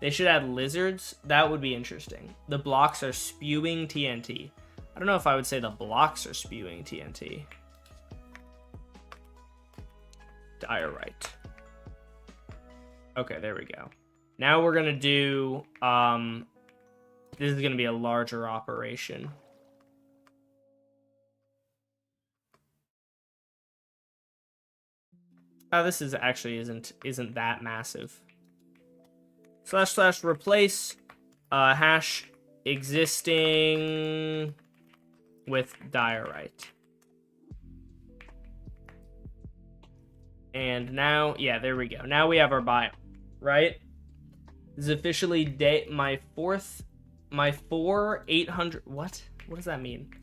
They should add lizards. That would be interesting. The blocks are spewing TNT. I don't know if I would say the blocks are spewing TNT. Diorite. Okay, there we go. Now we're gonna do, this is gonna be a larger operation. Oh, this is actually isn't that massive. / replace hash existing with diorite. And now, yeah, there we go. Now we have our biome, right? This is officially my 800. What does that mean?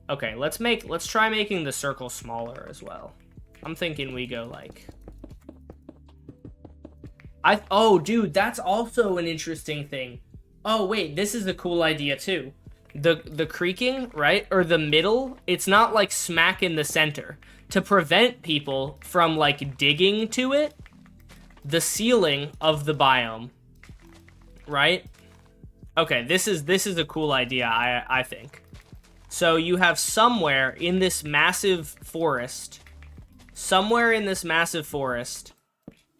Okay, let's try making the circle smaller as well. I'm thinking we go like, oh, dude, that's also an interesting thing. Oh, wait, this is a cool idea too. The creaking, right? Or the middle, it's not like smack in the center. To prevent people from like digging to it, the ceiling of the biome, right? Okay, this is a cool idea, I think. So you have somewhere in this massive forest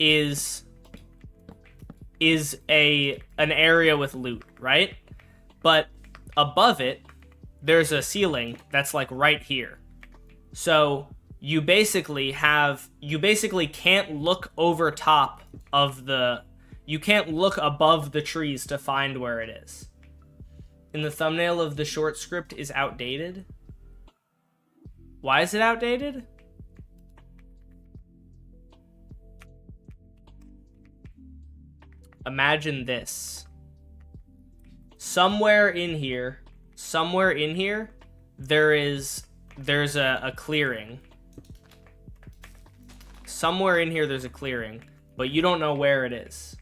is an area with loot, right? But above it, there's a ceiling that's like right here. So you basically can't look over top of you can't look above the trees to find where it is. And the thumbnail of the short script is outdated. Why is it outdated? Imagine this. Somewhere in here, there's a clearing. Somewhere in here there's a clearing, but you don't know where it is.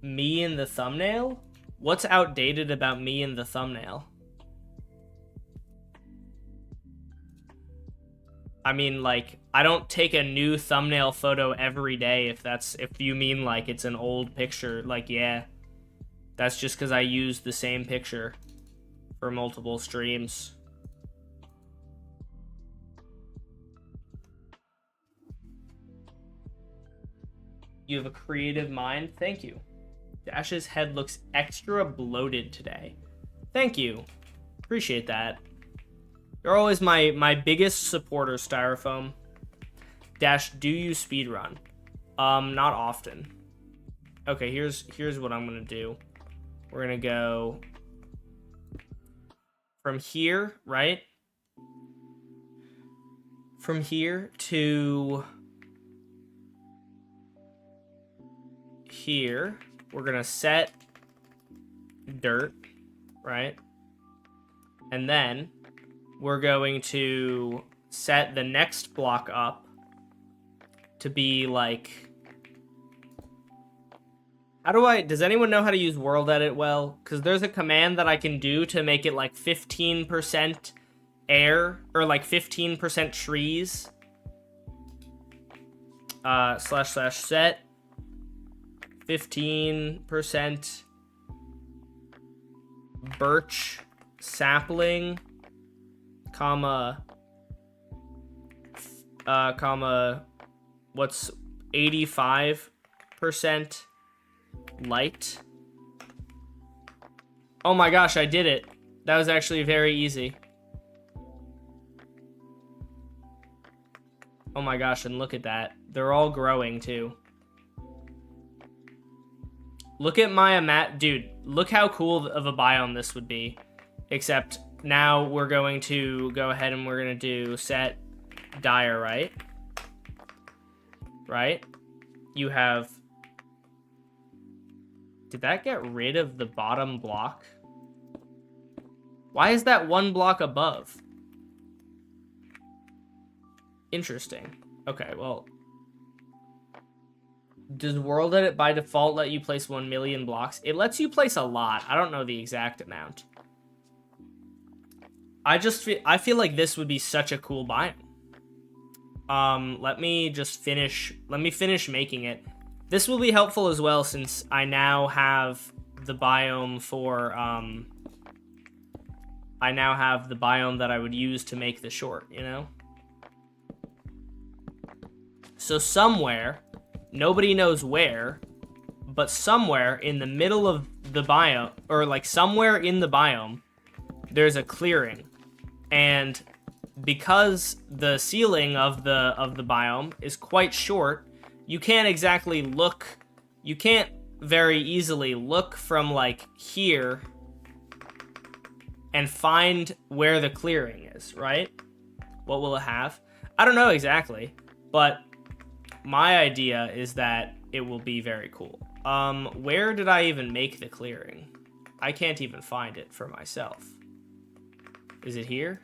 Me in the thumbnail? What's outdated about me in the thumbnail? I mean, like, I don't take a new thumbnail photo every day if you mean like it's an old picture. Like, yeah, that's just because I use the same picture for multiple streams. You have a creative mind. Thank you. Dash's head looks extra bloated today. Thank you. Appreciate that. You're always my biggest supporter, Styrofoam. Dash, do you speedrun? Not often. Okay, here's what I'm gonna do. We're gonna go from here, right? From here to here. We're gonna set dirt, right? And then we're going to set the next block up to be like, does anyone know how to use world edit well? Because there's a command that I can do to make it like 15% air or like 15% trees. / set 15% birch sapling, comma, what's 85% light. Oh my gosh, I did it. That was actually very easy. Oh my gosh, and look at that. They're all growing too. Look at my dude, look how cool of a biome this would be. Except now we're going to go ahead and we're going to do set diorite. Right? You have... Did that get rid of the bottom block? Why is that one block above? Interesting. Okay, well... Does world edit by default let you place 1 million blocks? It lets you place a lot. I don't know the exact amount. I feel like this would be such a cool biome. Let me finish making it. This will be helpful as well since I now have the biome for I now have the biome that I would use to make the short, you know? So somewhere, nobody knows where, but somewhere in the middle of the biome, or like somewhere in the biome, there's a clearing. And because the ceiling of the biome is quite short, you can't exactly look, you can't very easily look from like here and find where the clearing is, right? What will it have? I don't know exactly, but my idea is that it will be very cool. Where did I even make the clearing? I can't even find it for myself. Is it here?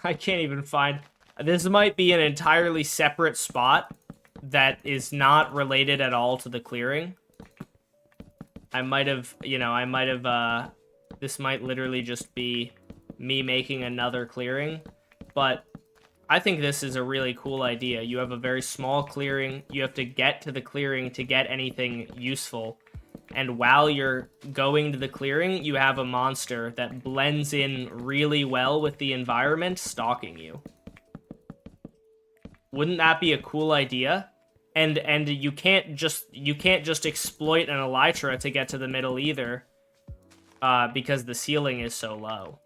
I can't even find... This might be an entirely separate spot that is not related at all to the clearing. I might have, this might literally just be me making another clearing, but I think this is a really cool idea. You have a very small clearing, you have to get to the clearing to get anything useful, and while you're going to the clearing, you have a monster that blends in really well with the environment, stalking you. Wouldn't that be a cool idea? And you can't just exploit an elytra to get to the middle either, because the ceiling is so low.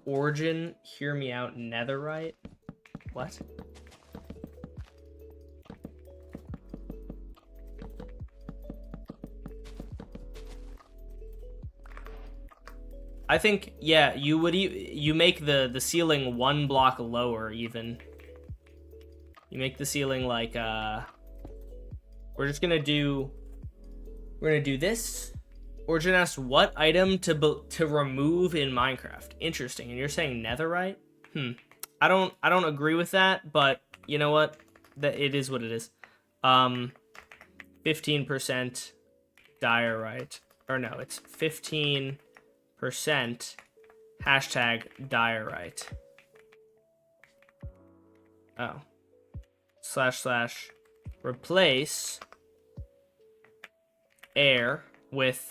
Origin, hear me out, netherite? What? I think, yeah, you make the ceiling 1 block lower even. You make the ceiling like, we're gonna do this. Origin asks, what item to remove in Minecraft? Interesting. And you're saying netherite? I don't agree with that, but you know what? That it is what it is. 15% diorite. Or no, it's 15% hashtag diorite. Oh. / replace air with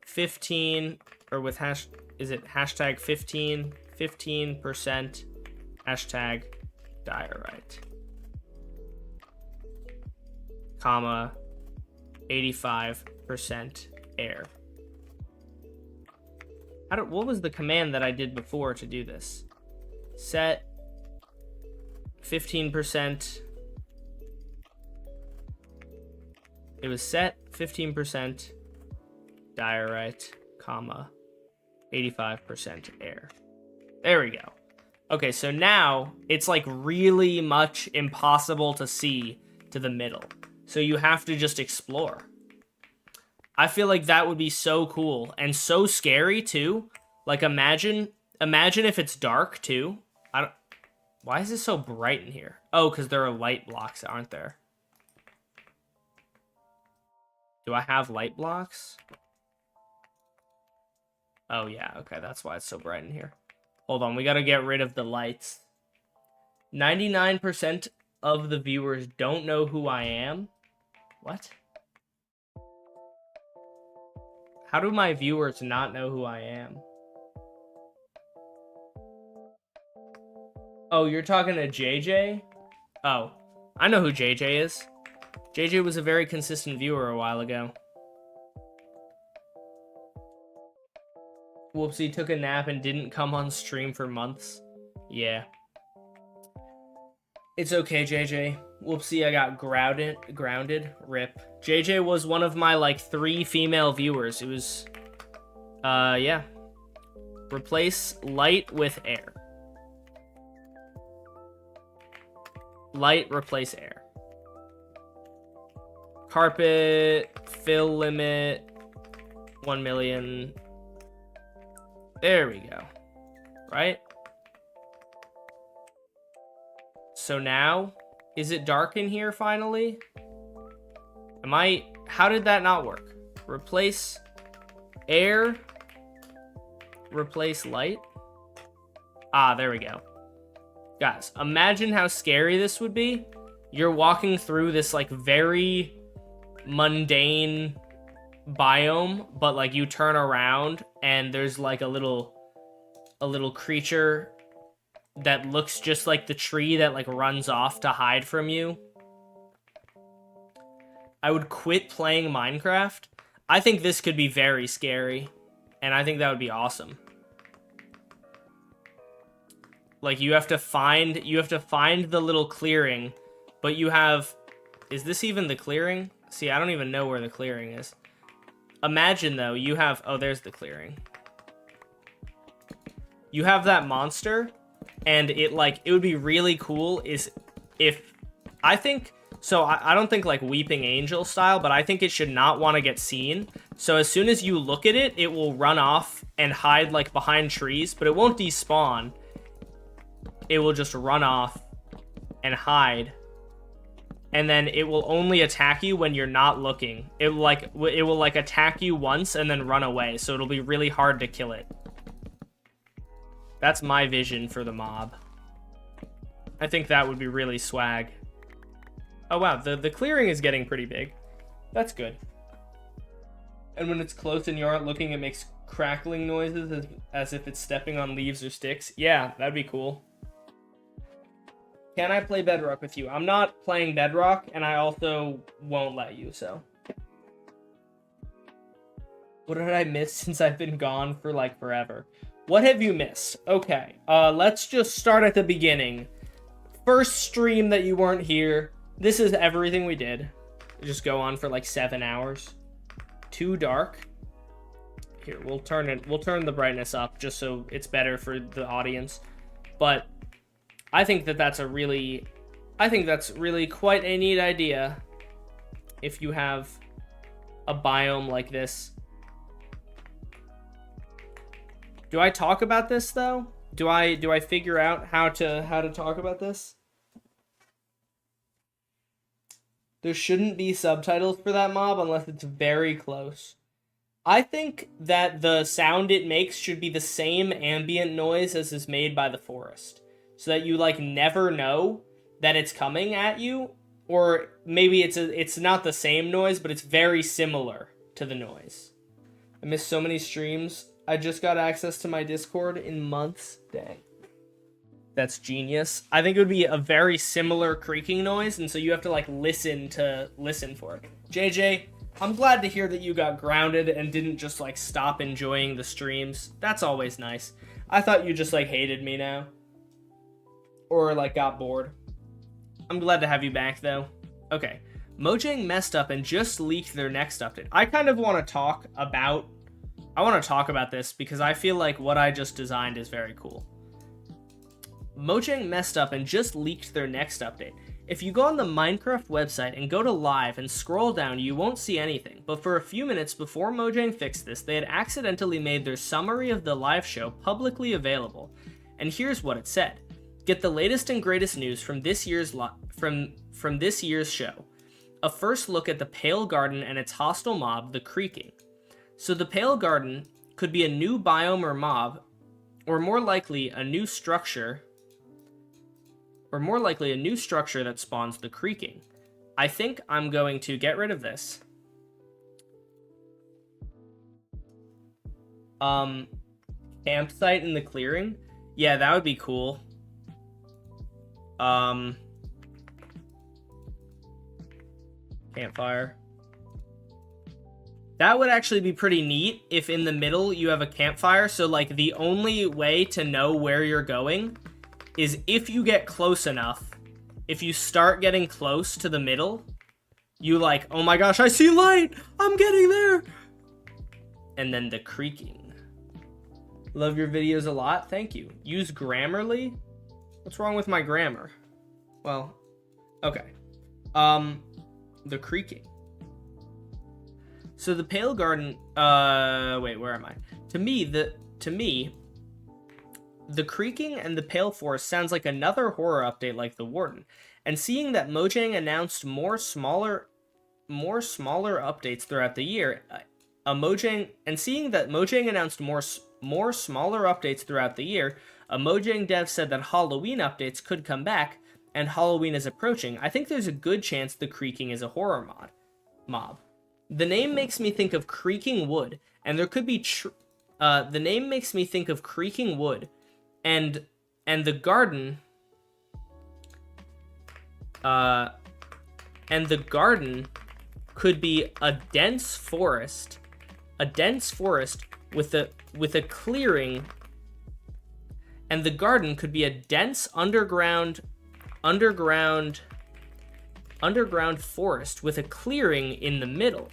15, or with hashtag 15% hashtag diorite, comma 85% air. What was the command that I did before to do this? Set 15%. It was set 15% diorite, comma 85% air. There we go. Okay, so now it's like really much impossible to see to the middle. So you have to just explore. I feel like that would be so cool and so scary too. Like imagine if it's dark too. Why is it so bright in here? Oh, because there are light blocks, aren't there? Do I have light blocks? Oh yeah, okay, that's why it's so bright in here. Hold on, we gotta get rid of the lights. 99% of the viewers don't know who I am. What? How do my viewers not know who I am? Oh, you're talking to JJ? Oh, I know who JJ is. JJ was a very consistent viewer a while ago. Whoopsie took a nap and didn't come on stream for months. Yeah. It's okay, JJ. Whoopsie, I got grounded. Rip. JJ was one of my, like, 3 female viewers. It was, yeah. Replace light with air. Light, replace air. Carpet, fill limit, 1 million. There we go. Right? So now, is it dark in here finally? How did that not work? Replace air, replace light. Ah, there we go. Guys, imagine how scary this would be. You're walking through this like very mundane biome, but like you turn around and there's like a little creature that looks just like the tree that like runs off to hide from you. I would quit playing Minecraft. I think this could be very scary, and I think that would be awesome. Like you have to find the little clearing, but you have, is this even the clearing? See, I don't even know where the clearing is. Imagine though, you have, oh, there's the clearing. You have that monster, and it would be really cool is if, I think, so I don't think like Weeping Angel style, but I think it should not want to get seen. So as soon as you look at it, it will run off and hide like behind trees, but it won't despawn. It will just run off and hide. And then it will only attack you when you're not looking. It will attack you once and then run away. So it'll be really hard to kill it. That's my vision for the mob. I think that would be really swag. Oh wow, the clearing is getting pretty big. That's good. And when it's close and you aren't looking, it makes crackling noises as if it's stepping on leaves or sticks. Yeah, that'd be cool. Can I play Bedrock with you? I'm not playing Bedrock, and I also won't let you, so. What did I miss since I've been gone for, like, forever? What have you missed? Okay, let's just start at the beginning. First stream that you weren't here. This is everything we did. Just go on for, like, 7 hours. Too dark. Here, we'll turn the brightness up just so it's better for the audience. But I think that's really quite a neat idea if you have a biome like this. Do I talk about this though? Do I figure out how to talk about this? There shouldn't be subtitles for that mob unless it's very close. I think that the sound it makes should be the same ambient noise as is made by the forest. So that you, like, never know that it's coming at you. Or maybe it's not the same noise, but it's very similar to the noise. I missed so many streams. I just got access to my Discord in months. Dang. That's genius. I think it would be a very similar creaking noise, and so you have to, like, listen for it. JJ, I'm glad to hear that you got grounded and didn't just, like, stop enjoying the streams. That's always nice. I thought you just, like, hated me now. Or, like, got bored. I'm glad to have you back, though. Okay. Mojang messed up and just leaked their next update. I kind of want to talk about this because I feel like what I just designed is very cool. Mojang messed up and just leaked their next update. If you go on the Minecraft website and go to live and scroll down, you won't see anything. But for a few minutes before Mojang fixed this, they had accidentally made their summary of the live show publicly available. And here's what it said. Get the latest and greatest news from this year's from this year's show. A first look at the Pale Garden and its hostile mob, the Creaking. So the Pale Garden could be a new biome or mob, or more likely a new structure that spawns the Creaking. I think I'm going to get rid of this. Campsite in the clearing? Yeah, that would be cool. Campfire. That would actually be pretty neat if in the middle you have a campfire. So, like, the only way to know where you're going is if you get close enough. If you start getting close to the middle, you like, oh my gosh, I see light! I'm getting there! And then the Creaking. Love your videos a lot. Thank you. Use Grammarly? What's wrong with my grammar? Well, okay. The Creaking. So the Pale Garden, wait, where am I? To me, the Creaking and the Pale Forest sounds like another horror update like the Warden. And seeing that Mojang announced more smaller updates throughout the year, a Mojang dev said that Halloween updates could come back, and Halloween is approaching. I think there's a good chance the Creaking is a horror mob. The name makes me think of creaking wood, and there could be the name makes me think of creaking wood, and the garden could be a dense forest with a clearing, and the garden could be a dense underground forest with a clearing in the middle.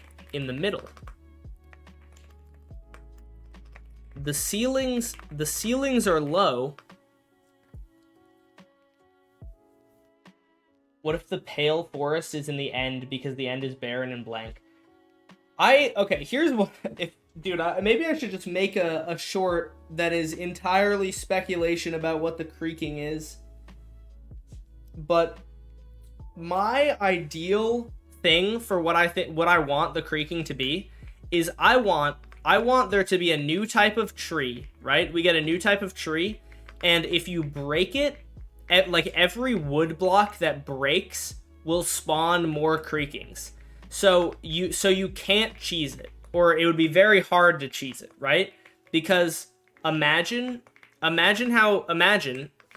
The ceilings are low. What if the Pale Forest is in the end because the end is barren and blank? Okay, here's what, maybe I should just make a short that is entirely speculation about what the Creaking is. But my ideal thing for what I want the Creaking to be is I want there to be a new type of tree, right? We get a new type of tree, and if you break it, like every wood block that breaks will spawn more creakings. So you can't cheese it, or it would be very hard to cheese it, right? Because imagine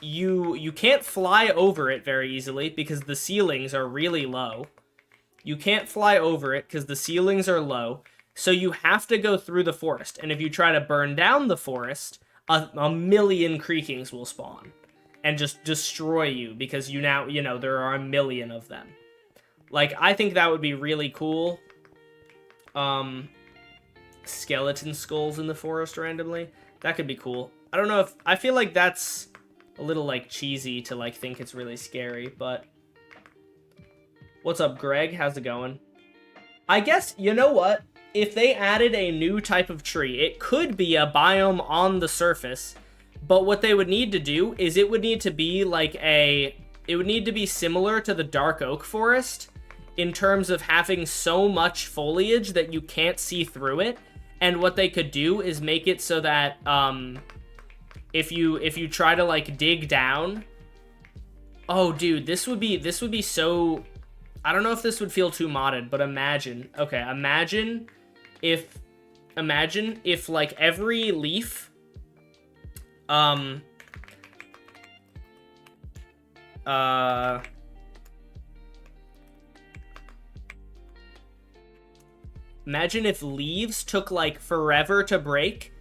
you can't fly over it very easily because the ceilings are really low. You can't fly over it because the ceilings are low. So you have to go through the forest. And if you try to burn down the forest, a million creakings will spawn and just destroy you because there are a million of them. Like, I think that would be really cool. Skeleton skulls in the forest randomly. That could be cool. I don't know if... I feel like that's a little, like, cheesy to, like, think it's really scary, but... What's up, Greg? How's it going? I guess, you know what? If they added a new type of tree, it could be a biome on the surface, but what they would need to do is it would need to be like it would need to be similar to the dark oak forest in terms of having so much foliage that you can't see through it. And what they could do is make it so that if you try to like dig down, oh dude, this would be so... I don't know if this would feel too modded, but imagine if like every leaf imagine if leaves took like forever to break,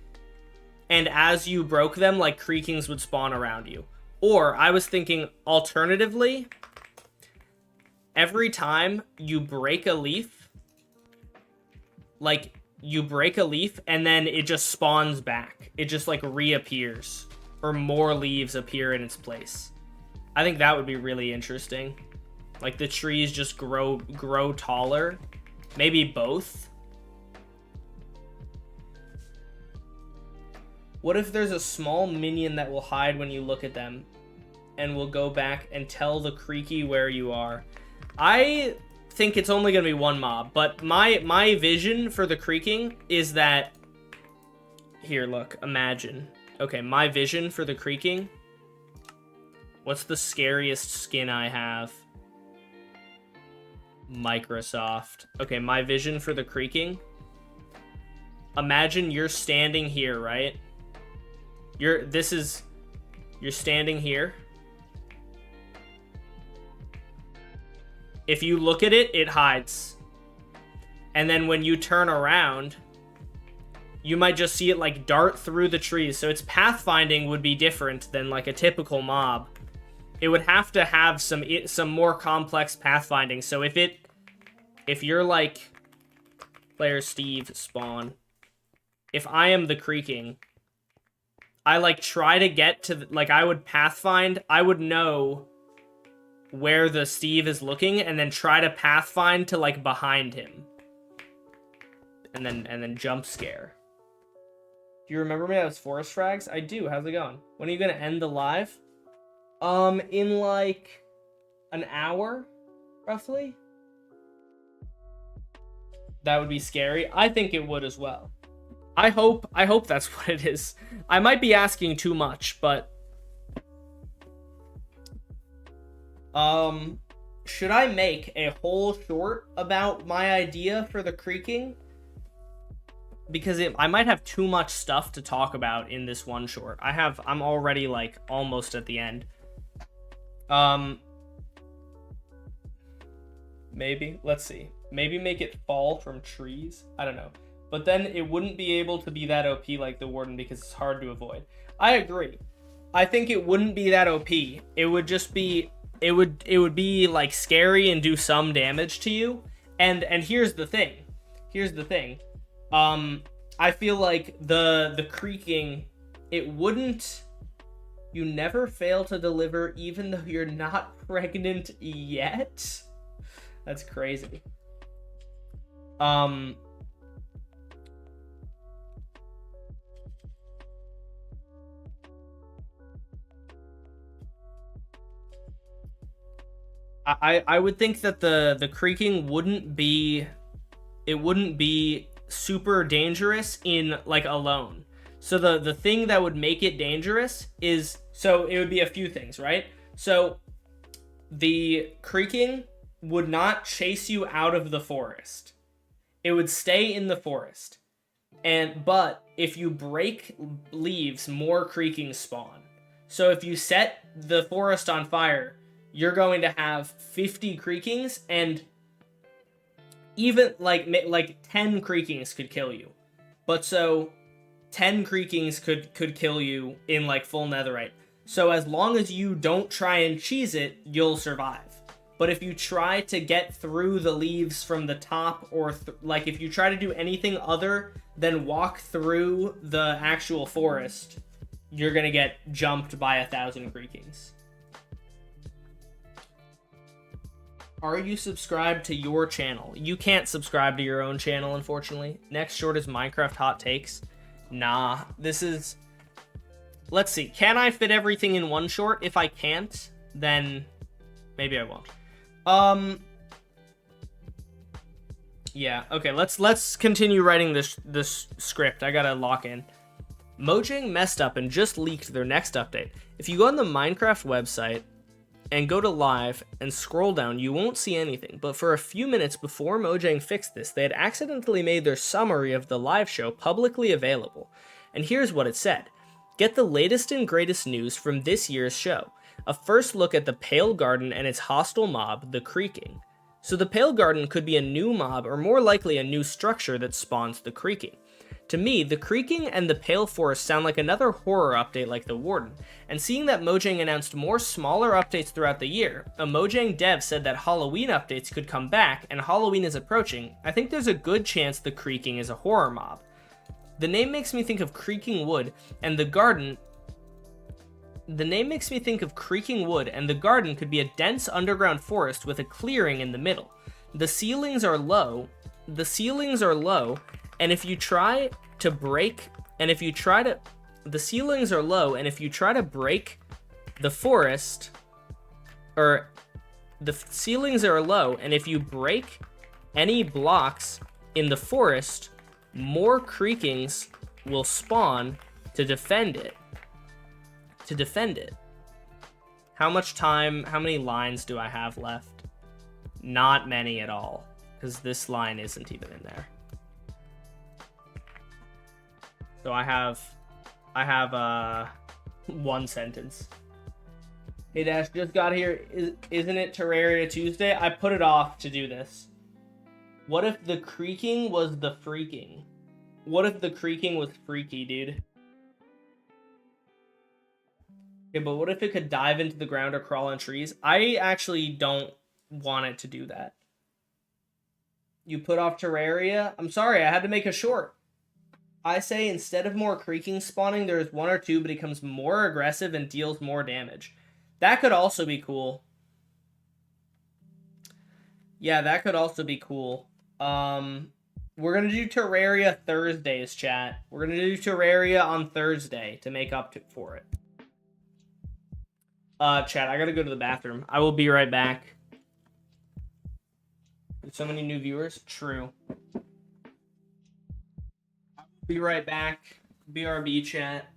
and as you broke them, like creakings would spawn around you. Or I was thinking alternatively, every time you break a leaf, like, you break a leaf and then it just spawns back. It just, like, reappears. Or more leaves appear in its place. I think that would be really interesting. Like, the trees just grow taller. Maybe both. What if there's a small minion that will hide when you look at them and will go back and tell the creaky where you are? I think it's only going to be one mob, but my vision for the creaking is that... Here, look, imagine. Okay, my vision for the creaking... What's the scariest skin I have? Microsoft. Okay, my vision for the creaking... Imagine you're standing here, right? You're standing here. If you look at it, it hides. And then when you turn around, you might just see it like dart through the trees. So its pathfinding would be different than like a typical mob. It would have to have some more complex pathfinding. So if you're like player Steve spawn, if I am the creaking, I like try to get to like I would pathfind, I would know where the Steve is looking and then try to pathfind to like behind him. And then jump scare. Do you remember me? That was Forest Frags? I do. How's it going? When are you gonna end the live? In like an hour, roughly. That would be scary. I think it would as well. I hope that's what it is. I might be asking too much, but should I make a whole short about my idea for the creaking? Because I might have too much stuff to talk about in this one short. I'm already like almost at the end. Maybe, let's see. Maybe make it fall from trees. I don't know. But then it wouldn't be able to be that OP like the Warden because it's hard to avoid. I agree. I think it wouldn't be that OP. It would just be, it would be like scary and do some damage to you. And here's the thing. I feel like the creaking, it wouldn't, you never fail to deliver even though you're not pregnant yet. That's crazy. I would think that the creaking wouldn't be super dangerous in like alone. So the thing that would make it dangerous is, so it would be a few things, right? So the creaking would not chase you out of the forest. It would stay in the forest. But if you break leaves, more creakings spawn. So if you set the forest on fire, you're going to have 50 creakings, and even like 10 creakings could kill you. But so 10 creakings could kill you in like full netherite. So as long as you don't try and cheese it, you'll survive. But if you try to get through the leaves from the top, or like if you try to do anything other than walk through the actual forest, you're gonna get jumped by 1,000 creakings. Are you subscribed to your channel? You can't subscribe to your own channel, unfortunately. Next short is Minecraft Hot Takes. Nah, this is... Let's see. Can I fit everything in one short? If I can't, then maybe I won't. Yeah, okay, let's continue writing this script. I gotta lock in. Mojang messed up and just leaked their next update. If you go on the Minecraft website and go to live and scroll down, you won't see anything. But for a few minutes before Mojang fixed this, they had accidentally made their summary of the live show publicly available. And here's what it said. Get the latest and greatest news from this year's show. A first look at the Pale Garden and its hostile mob, the Creaking. So the Pale Garden could be a new mob, or more likely a new structure that spawns the Creaking. To me, the Creaking and the Pale Forest sound like another horror update like the Warden, and seeing that Mojang announced more smaller updates throughout the year, a Mojang dev said that Halloween updates could come back, and Halloween is approaching, I think there's a good chance the Creaking is a horror mob. The name makes me think of creaking wood, and the garden... The name makes me think of creaking wood, and the garden could be a dense underground forest with a clearing in the middle. The ceilings are low, and if you try to break, the ceilings are low, and if you try to break the forest, or the ceilings are low, and if you break any blocks in the forest, more creakings will spawn to defend it. How much time, how many lines do I have left? Not many at all, because this line isn't even in there. So I have one sentence. Hey Dash, just got here. Isn't it Terraria Tuesday? I put it off to do this. What if the creaking was the freaking? What if the creaking was freaky, dude? Okay, but what if it could dive into the ground or crawl on trees? I actually don't want it to do that. You put off Terraria? I'm sorry, I had to make a short. I say instead of more creaking spawning, there's one or two, but it becomes more aggressive and deals more damage. That could also be cool. Yeah, that could also be cool. We're going to do Terraria Thursdays, chat. We're going to do Terraria on Thursday to make up for it. Chat, I got to go to the bathroom. I will be right back. So many new viewers? True. Be right back. BRB, chat.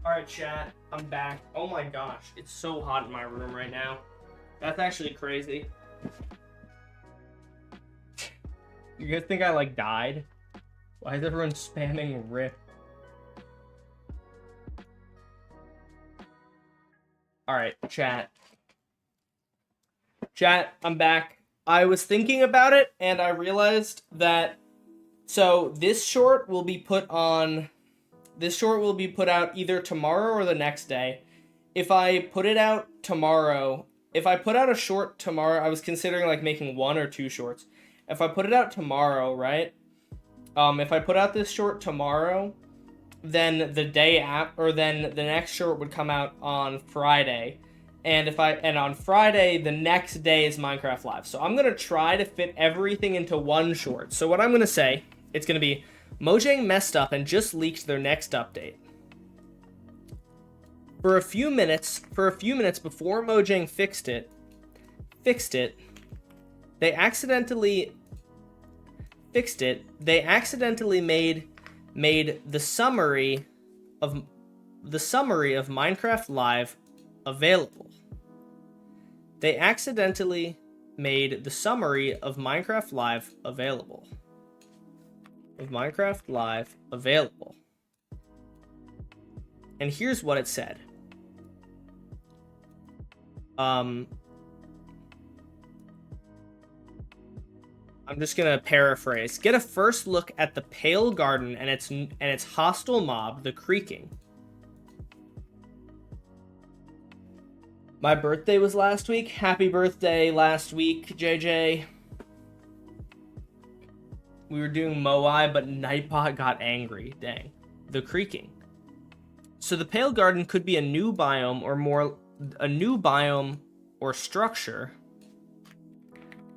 Alright, chat. I'm back. Oh my gosh. It's so hot in my room right now. That's actually crazy. You guys think I, like, died? Why is everyone spamming RIP? Alright, chat. Chat, I'm back. I was thinking about it, and I realized that... So, this short will be put on... This short will be put out either tomorrow or the next day. If I put it out tomorrow... If I put out a short tomorrow, I was considering, like, making 1 or 2 shorts. If I put it out tomorrow, right? If I put out this short tomorrow, then the day after, or then the next short would come out on Friday. And on Friday, the next day is Minecraft Live. So I'm gonna try to fit everything into one short. So what I'm gonna say, it's gonna be, Mojang messed up and just leaked their next update. For a few minutes before Mojang fixed it, they accidentally made the summary of Minecraft Live available. They accidentally made the summary of Minecraft Live available. And here's what it said. I'm just gonna paraphrase. Get a first look at the Pale Garden and its hostile mob, the Creaking. My birthday was last week. Happy birthday last week, JJ. We were doing Moai, but Nightbot got angry. Dang. The Creaking. So the Pale Garden could be a new biome or structure.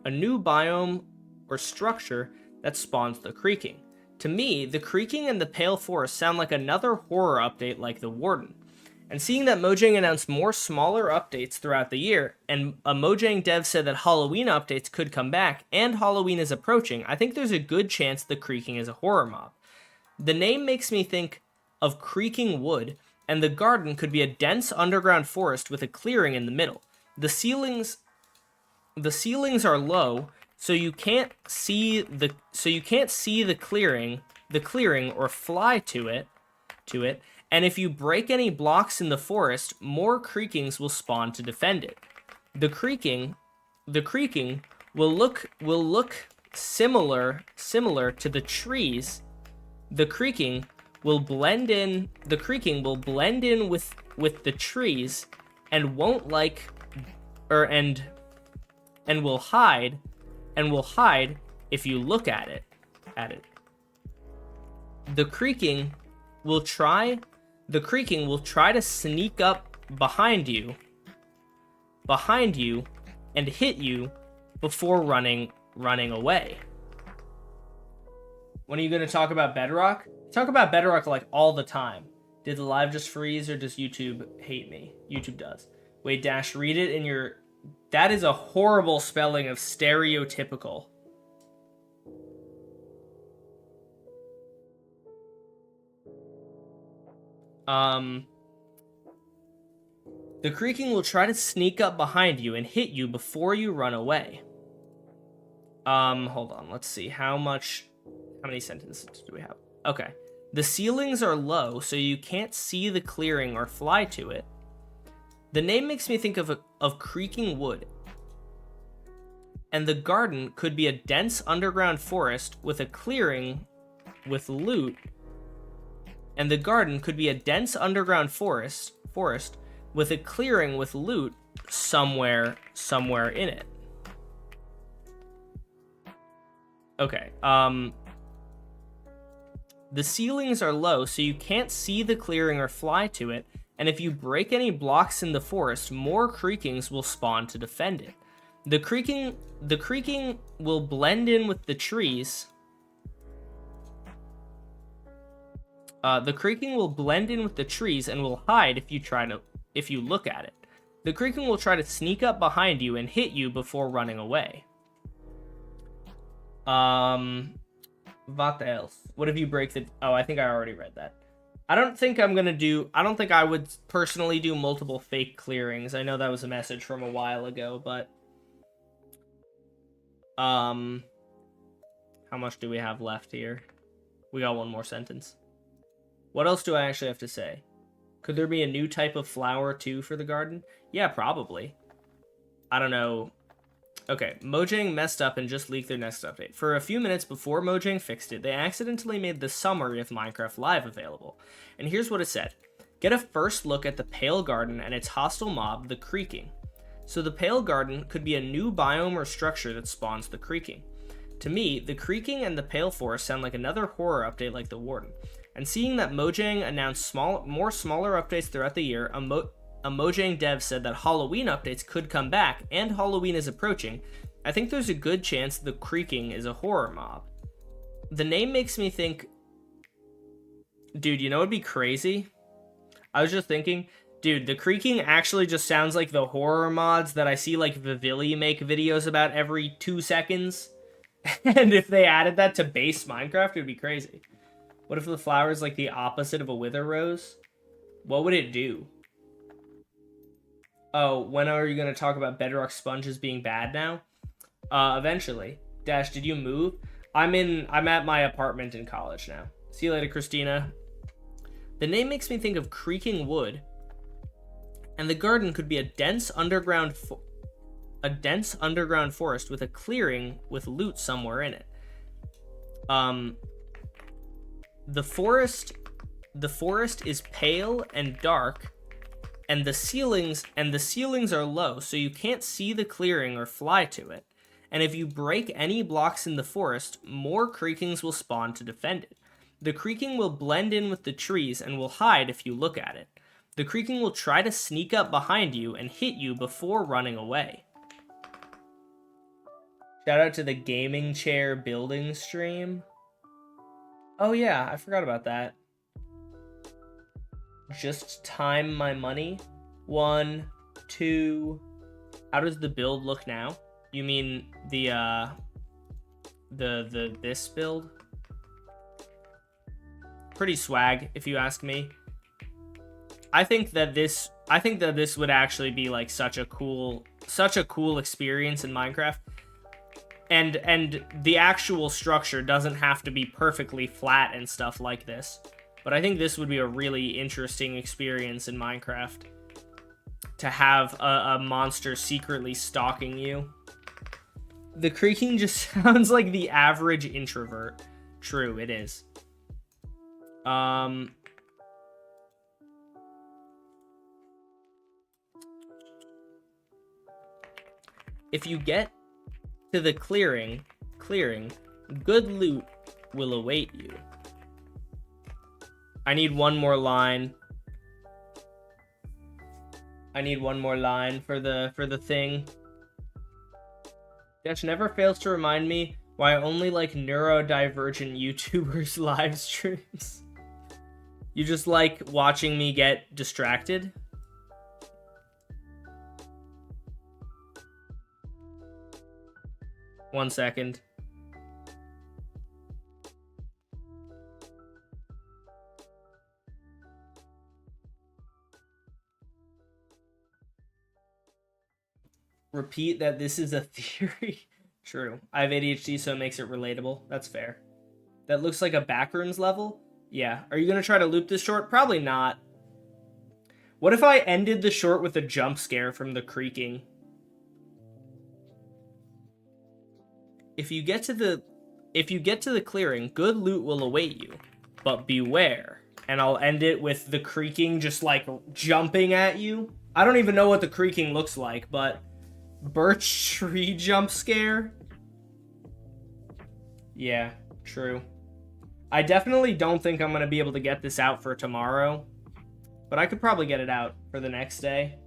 A new biome or structure that spawns the Creaking. To me, the Creaking and the Pale Forest sound like another horror update like the Warden. And seeing that Mojang announced more smaller updates throughout the year, and a Mojang dev said that Halloween updates could come back, and Halloween is approaching, I think there's a good chance the Creaking is a horror mob. The name makes me think of creaking wood, and the garden could be a dense underground forest with a clearing in the middle. The ceilings are low, so you can't see the clearing or fly to it. And if you break any blocks in the forest, more creakings will spawn to defend it. The creaking will look similar to the trees. The creaking will blend in with the trees and won't will hide if you look at it. The creaking will try to sneak up behind you and hit you before running away. When are you going to talk about Bedrock? Talk about Bedrock like all the time. Did the live just freeze or does YouTube hate me? YouTube does. Wait, Dash, read it in your... That is a horrible spelling of stereotypical. The creaking will try to sneak up behind you and hit you before you run away. Hold on, let's see. How many sentences do we have? Okay. The ceilings are low, so you can't see the clearing or fly to it. The name makes me think of creaking wood. And the garden could be a dense underground forest with a clearing with loot. And the garden could be a dense underground forest with a clearing with loot somewhere in it. Okay, the ceilings are low, so you can't see the clearing or fly to it, and if you break any blocks in the forest, more creakings will spawn to defend it. The creaking will blend in with the trees. The creaking will blend in with the trees and will hide if you look at it. The creaking will try to sneak up behind you and hit you before running away. What else? What if you break the... Oh, I think I already read that. I don't think I would personally do multiple fake clearings. I know that was a message from a while ago, but how much do we have left here? We got one more sentence. What else do I actually have to say? Could there be a new type of flower too for the garden? Yeah, probably. I don't know. Okay, Mojang messed up and just leaked their next update. For a few minutes before Mojang fixed it, they accidentally made the summary of Minecraft Live available. And here's what it said. Get a first look at the Pale Garden and its hostile mob, the Creaking. So the Pale Garden could be a new biome or structure that spawns the Creaking. To me, the Creaking and the Pale Forest sound like another horror update like the Warden. And seeing that Mojang announced more smaller updates throughout the year, a Mojang dev said that Halloween updates could come back, and Halloween is approaching. I think there's a good chance the Creaking is a horror mob. The name makes me think... Dude, you know what'd be crazy? I was just thinking, dude, the Creaking actually just sounds like the horror mods that I see like Vivili make videos about every 2 seconds. And if they added that to base Minecraft, it would be crazy. What if the flower is like the opposite of a wither rose? What would it do? Oh, when are you going to talk about bedrock sponges being bad now? Eventually. Dash, did you move? I'm at my apartment in college now. See you later, Christina. The name makes me think of creaking wood, and the garden could be a dense underground forest with a clearing with loot somewhere in it. The forest is pale and dark, and the ceilings are low, so you can't see the clearing or fly to it. And if you break any blocks in the forest, more creakings will spawn to defend it. The creaking will blend in with the trees and will hide if you look at it. The creaking will try to sneak up behind you and hit you before running away. Shout out to the gaming chair building stream. Oh yeah, I forgot about that. Just time my money. 1, 2. How does the build look now? You mean the this build? Pretty swag, if you ask me. I think that this would actually be like such a cool experience in Minecraft. And the actual structure doesn't have to be perfectly flat and stuff like this. But I think this would be a really interesting experience in Minecraft. To have a monster secretly stalking you. The creaking just sounds like the average introvert. True, it is. If you get to the clearing, good loot will await you. I need one more line. I need one more line for the thing. Dash never fails to remind me why I only like neurodivergent YouTubers' live streams. You just like watching me get distracted? One second. Repeat that this is a theory. True. I have ADHD, so it makes it relatable. That's fair. That looks like a backrooms level? Yeah. Are you going to try to loop this short? Probably not. What if I ended the short with a jump scare from the creaking? If you get to the clearing, good loot will await you. But beware. And I'll end it with the creaking just like jumping at you. I don't even know what the creaking looks like, but birch tree jump scare? Yeah, true. I definitely don't think I'm going to be able to get this out for tomorrow, but I could probably get it out for the next day.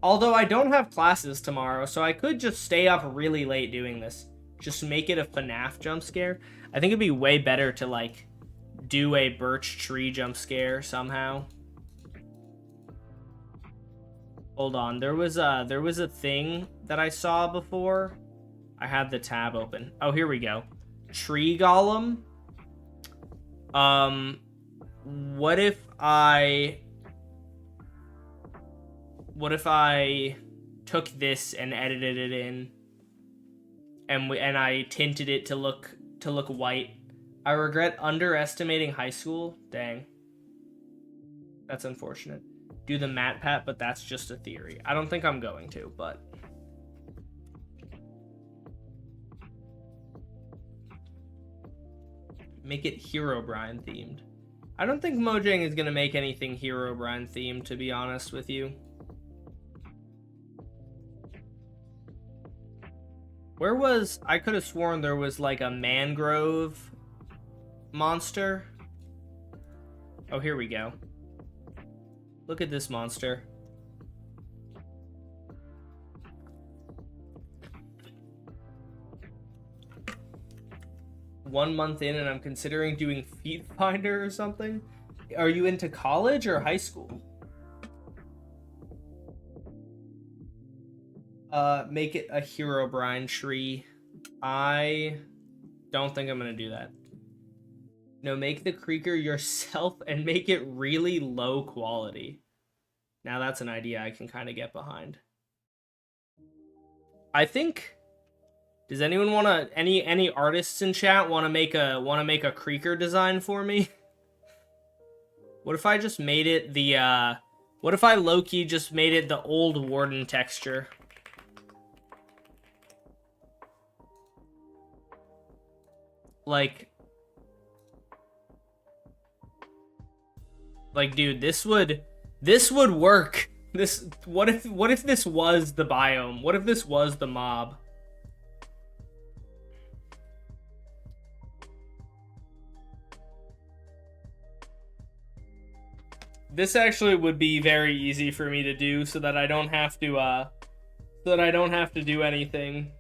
Although I don't have classes tomorrow, so I could just stay up really late doing this. Just make it a FNAF jump scare. I think it'd be way better to, like, do a birch tree jump scare somehow. Hold on, there was a thing that I saw before. I had the tab open. Oh, here we go. Tree golem. what if I took this and edited it in, and I tinted it to look white? I regret underestimating high school. Dang. That's unfortunate. Do the matte pat, but that's just a theory. I don't think I'm going to, but make it Herobrine themed. I don't think Mojang is gonna make anything Herobrine themed, to be honest with you. Where was... I could have sworn there was like a mangrove monster. Oh, here we go. Look at this monster. One month in and I'm considering doing Feet Finder or something. Are you into college or high school? Make it a Herobrine tree. I don't think I'm gonna do that. No, make the creaker yourself and make it really low quality. Now that's an idea I can kind of get behind. I think... Does anyone want to... Any artists in chat want to make a creaker design for me? What if I just made it the what if I low-key just made it the old Warden texture? Like, dude, this would work. What if this was the biome? What if this was the mob? This actually would be very easy for me to do, so that I don't have to do anything.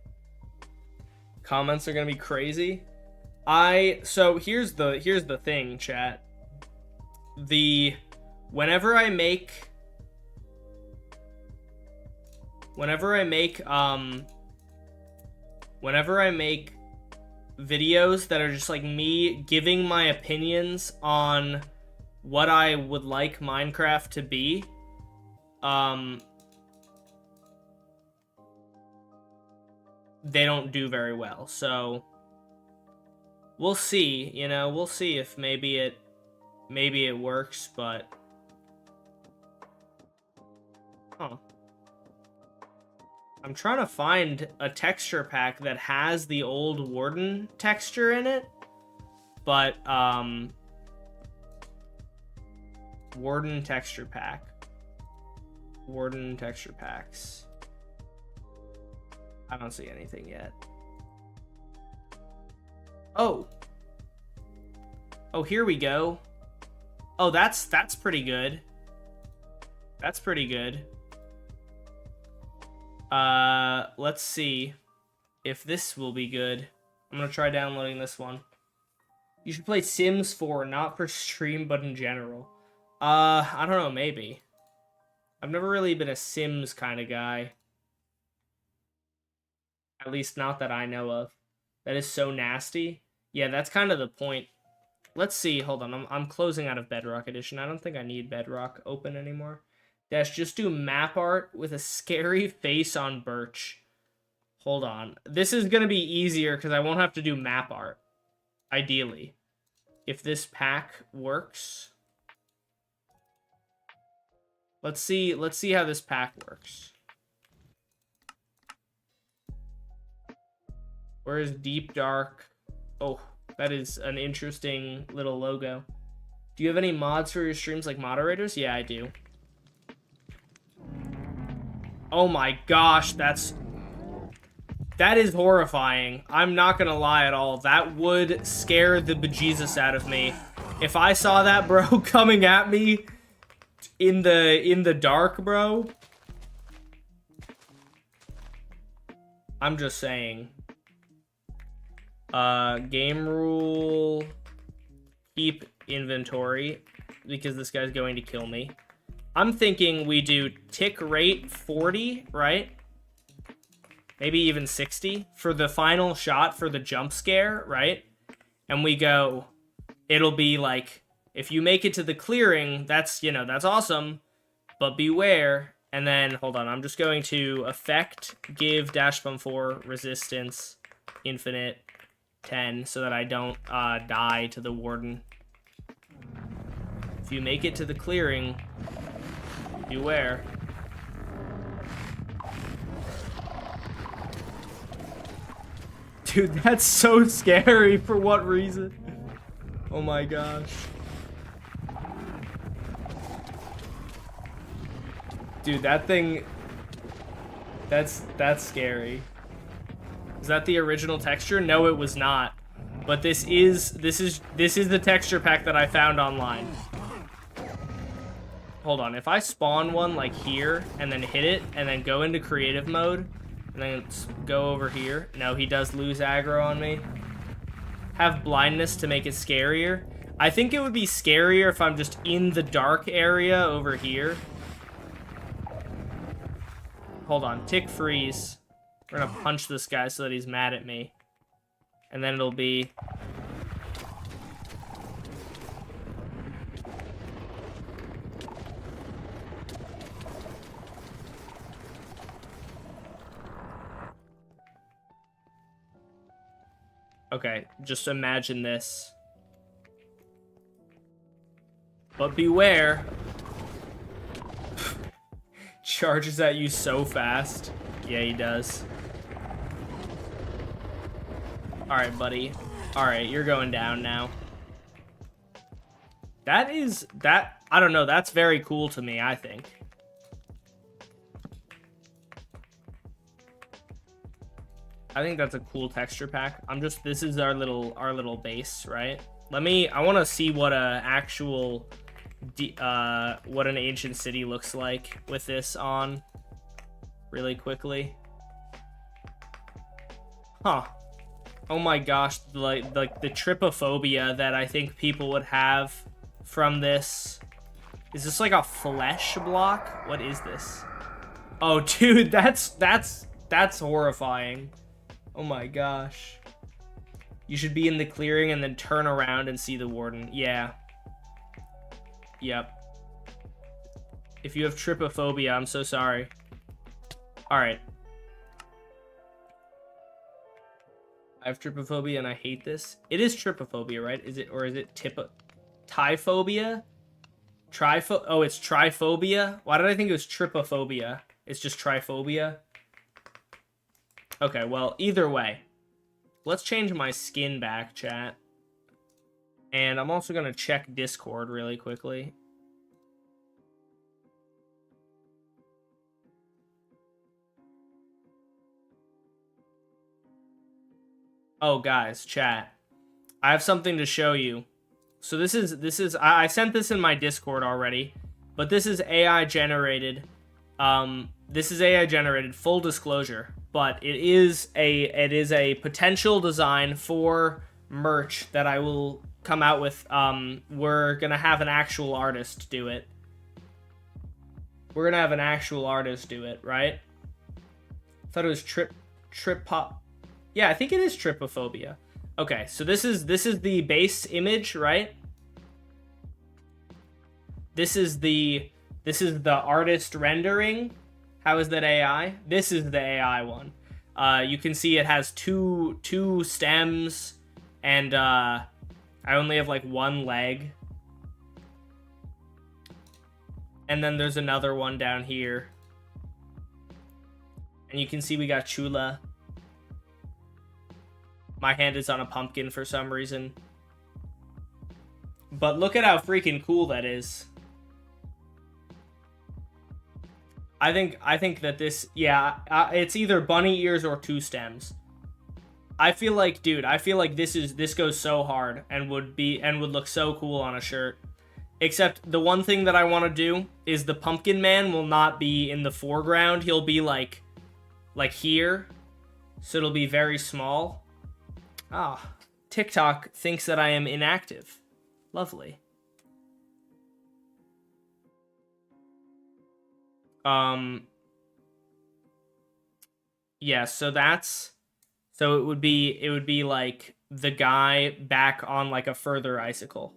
Comments are gonna be crazy. So here's the thing, chat. Whenever I make videos that are just like me giving my opinions on what I would like Minecraft to be, they don't do very well. So we'll see, you know, we'll see if maybe it works, but I'm trying to find a texture pack that has the old Warden texture in it, but Warden texture pack. Warden texture packs. I don't see anything yet. Oh, here we go. Oh, that's pretty good. That's pretty good. Let's see if this will be good. I'm gonna try downloading this one. You should play Sims 4, not for stream, but in general. I don't know, maybe. I've never really been a Sims kind of guy. At least not that I know of. That is so nasty. Yeah, that's kind of the point. Let's see, hold on, I'm closing out of Bedrock Edition. I don't think I need Bedrock open anymore. Dash, just do map art with a scary face on Birch. Hold on. This is gonna be easier because I won't have to do map art. Ideally. If this pack works. Let's see how this pack works. Where is Deep Dark? Oh, that is an interesting little logo. Do you have any mods for your streams, like moderators? Yeah, I do. Oh my gosh, that is horrifying. I'm not gonna lie at all. That would scare the bejesus out of me. If I saw that bro coming at me in the dark, bro. I'm just saying. Game rule, keep inventory, because this guy's going to kill me. I'm thinking we do tick rate 40, right? Maybe even 60 for the final shot for the jump scare, right? And we go, it'll be like If you make it to the clearing, that's, you know, that's awesome, but beware. And then, hold on, I'm just going to effect, give -pum4 resistance, infinite, 10, so that I don't die to the warden. If you make it to the clearing, beware. Dude, that's so scary. For what reason? Oh my gosh. Dude, that thing... That's scary. Is that the original texture? No, it was not. But this is the texture pack that I found online. Hold on, if I spawn one like here and then hit it and then go into creative mode and then go over here. No, he does lose aggro on me. Have blindness to make it scarier. I think it would be scarier if I'm just in the dark area over here. Hold on, tick freeze. We're gonna punch this guy so that he's mad at me. And then it'll be... Okay, just imagine this. But beware. Charges at you so fast. Yeah, he does. Alright, buddy. Alright, you're going down now. That, I don't know, that's very cool to me, I think. I think that's a cool texture pack. This is our little base, right? I want to see what what an ancient city looks like with this on really quickly. Huh. Oh my gosh, like the trypophobia that I think people would have from this. Is this like a flesh block? What is this? Oh, dude, that's horrifying. Oh my gosh. You should be in the clearing and then turn around and see the warden. Yeah. Yep. If you have trypophobia, I'm so sorry. Alright. I have trypophobia and I hate this. It is trypophobia, right? Is it, or is it typhobia? Oh, it's triphobia? Why did I think it was trypophobia? It's just triphobia? Okay, well, either way. Let's change my skin back, chat. And I'm also going to check Discord really quickly. Oh, guys, chat. I have something to show you. So this is I sent this in my Discord already, but this is AI generated. This is AI generated, full disclosure, but it is a potential design for merch that I will come out with. We're gonna have an actual artist do it. We're gonna have an actual artist do it, right? I thought it was trip pop. Yeah, I think it is trypophobia. Okay, so this is the base image, right? This is the artist rendering. How is that AI? This is the AI one. You can see it has two stems, and I only have like one leg. And then there's another one down here. And you can see we got Chula. My hand is on a pumpkin for some reason. But look at how freaking cool that is. I think that this, yeah, it's either bunny ears or two stems. I feel like, dude, this goes so hard and would look so cool on a shirt. Except the one thing that I want to do is the pumpkin man will not be in the foreground. He'll be like here. So it'll be very small. Ah, TikTok thinks that I am inactive. Lovely. Yeah, so it would be like the guy back on like a further icicle.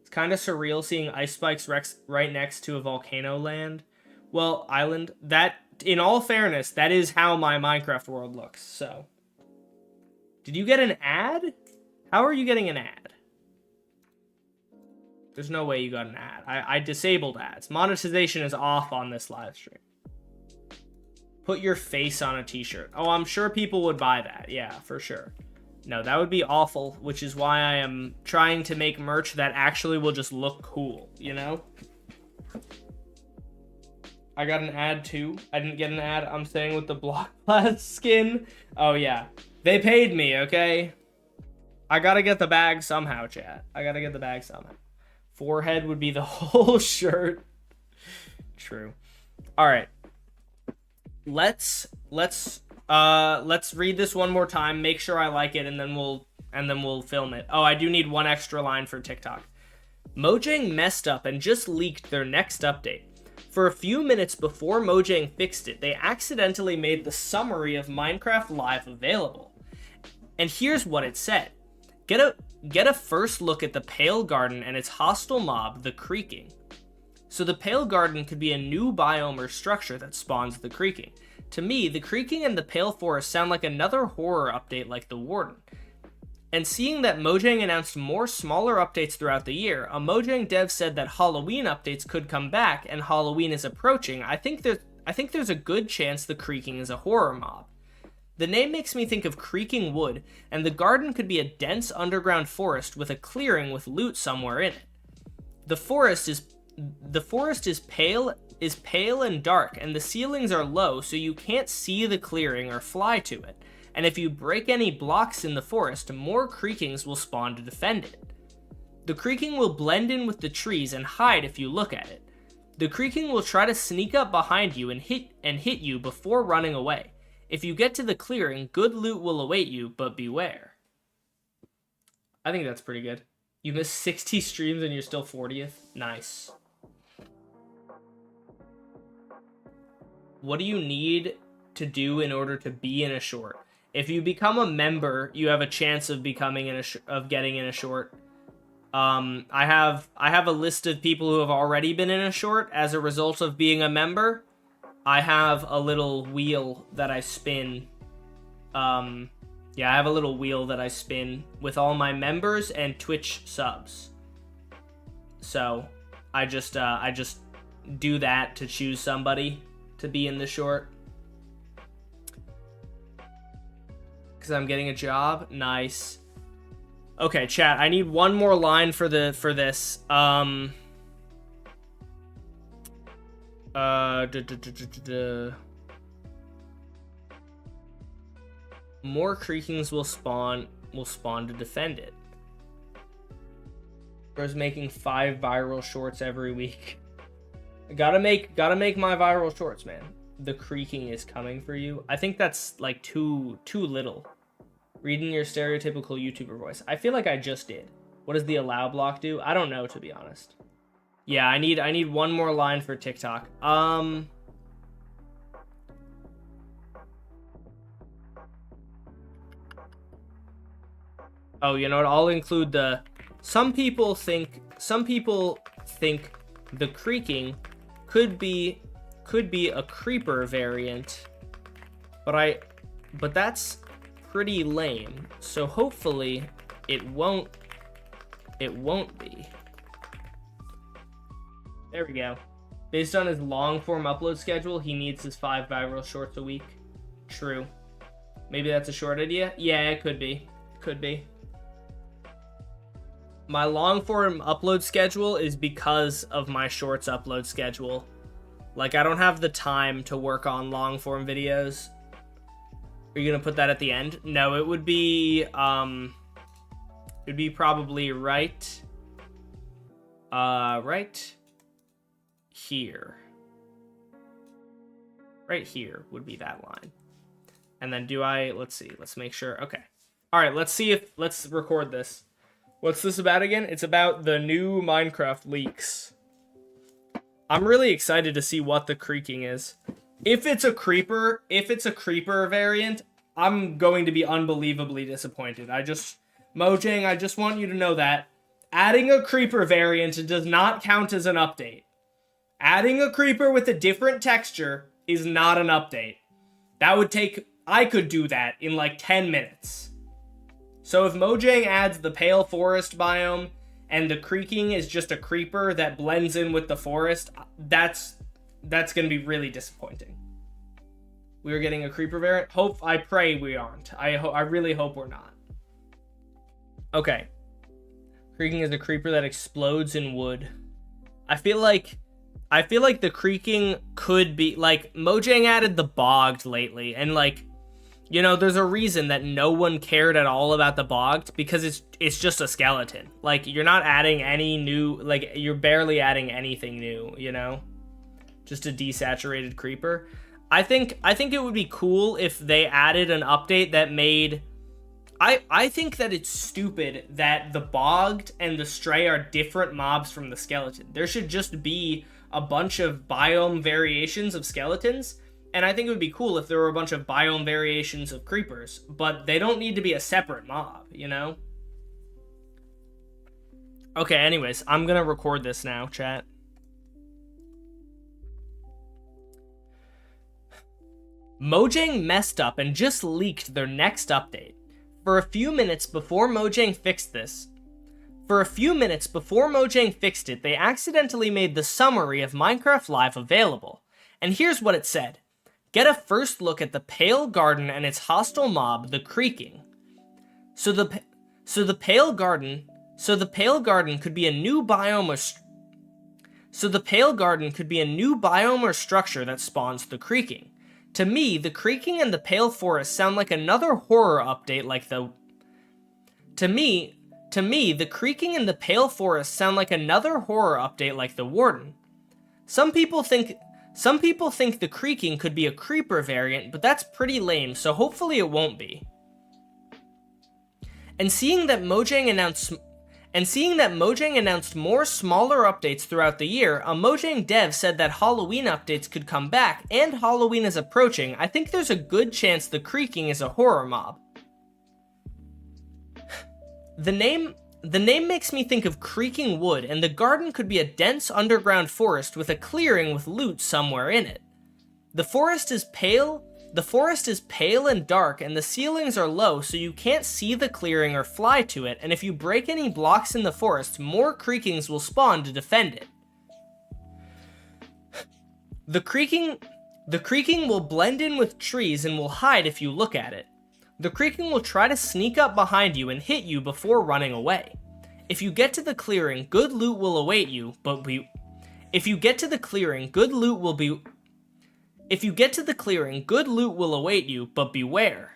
It's It's kind of surreal seeing ice spikes right next to a volcano land. Well, island. That, in all fairness, that is how my Minecraft world looks, so. Did you get an ad? How are you getting an ad? There's no way you got an ad. I disabled ads. Monetization is off on this live stream. Put your face on a t-shirt. Oh, I'm sure people would buy that. Yeah, for sure. No, that would be awful, which is why I am trying to make merch that actually will just look cool, you know? I got an ad too. I didn't get an ad. I'm staying with the Block Blast skin. Oh, yeah. They paid me, okay? I gotta get the bag somehow, chat. I gotta get the bag somehow. Forehead would be the whole shirt. True. All right. Let's read this one more time. Make sure I like it, and then we'll film it. Oh, I do need one extra line for TikTok. Mojang messed up and just leaked their next update. For a few minutes before Mojang fixed it, they accidentally made the summary of Minecraft Live available. And here's what it said. Get a first look at the Pale Garden and its hostile mob, the Creaking. So the Pale Garden could be a new biome or structure that spawns the Creaking. To me, the Creaking and the Pale Forest sound like another horror update like the Warden. And seeing that Mojang announced more smaller updates throughout the year, a Mojang dev said that Halloween updates could come back and Halloween is approaching. I think there's a good chance the Creaking is a horror mob. The name makes me think of creaking wood, and the garden could be a dense underground forest with a clearing with loot somewhere in it. The forest is pale and dark, and the ceilings are low, so you can't see the clearing or fly to it. And if you break any blocks in the forest, more creakings will spawn to defend it. The creaking will blend in with the trees and hide if you look at it. The creaking will try to sneak up behind you and hit you before running away. If you get to the clearing, good loot will await you, but beware. I think that's pretty good. You missed 60 streams and you're still 40th? Nice. What do you need to do in order to be in a short? If you become a member, you have a chance of getting in a short. I have a list of people who have already been in a short as a result of being a member. I have a little wheel that I spin. I have a little wheel that I spin with all my members and Twitch subs. So I just do that to choose somebody to be in the short. Because I'm getting a job. Nice. Okay, chat. I need one more line for this. More creakings will spawn to defend it. I was making 5 viral shorts every week. Gotta make my viral shorts, man. The creaking is coming for you. I think that's like too little. Reading your stereotypical YouTuber voice. I feel like I just did. What does the allow block do? I don't know, to be honest. Yeah, I need one more line for TikTok. Oh, you know what? I'll include the some people think the creaking could be a creeper variant, but that's pretty lame. So hopefully it won't be. There we go. Based on his long form upload schedule, he needs his 5 viral shorts a week. True. Maybe that's a short idea? Yeah, it could be. Could be. My long form upload schedule is because of my shorts upload schedule. Like, I don't have the time to work on long form videos. Are you gonna put that at the end? No, it would be probably right here. Right here would be that line. And then let's see, let's make sure. Okay. All right, let's record this. What's this about again? It's about the new Minecraft leaks. I'm really excited to see what the creaking is. If it's a creeper variant, I'm going to be unbelievably disappointed. Mojang, I just want you to know that. Adding a creeper variant does not count as an update. Adding a creeper with a different texture is not an update. That would take... I could do that in like 10 minutes. So if Mojang adds the pale forest biome and the creaking is just a creeper that blends in with the forest, that's going to be really disappointing. We are getting a creeper variant. I pray we aren't. I really hope we're not. Okay. Creaking is a creeper that explodes in wood. I feel like the creaking could be like Mojang added the bogged lately, and like, you know, there's a reason that no one cared at all about the bogged, because it's just a skeleton. Like, you're not adding any new, like, you're barely adding anything new, you know? Just a desaturated creeper. I think it would be cool if they added an update that made... I think that it's stupid that the bogged and the stray are different mobs from the skeleton. There should just be a bunch of biome variations of skeletons, and I think it would be cool if there were a bunch of biome variations of creepers, but they don't need to be a separate mob, you know? Okay, anyways, I'm gonna record this now, chat. Mojang messed up and just leaked their next update. For a few minutes before Mojang fixed it, they accidentally made the summary of Minecraft Live available. And here's what it said. Get a first look at the Pale Garden and its hostile mob, the Creaking. So the Pale Garden could be a new biome or structure that spawns the Creaking. To me, the Creaking and the Pale Forest sound like another horror update like the... To me, the Creaking and the Pale Forest sound like another horror update like the Warden. Some people think the Creaking could be a creeper variant, but that's pretty lame, so hopefully it won't be. And seeing that Mojang announced more smaller updates throughout the year, a Mojang dev said that Halloween updates could come back, and Halloween is approaching. I think there's a good chance the Creaking is a horror mob. The name makes me think of creaking wood, and the garden could be a dense underground forest with a clearing with loot somewhere in it. The forest is pale and dark, and the ceilings are low, so you can't see the clearing or fly to it, and if you break any blocks in the forest, more creakings will spawn to defend it. The creaking will blend in with trees and will hide if you look at it. The creaking will try to sneak up behind you and hit you before running away. If you get to the clearing, good loot will await you, but beware.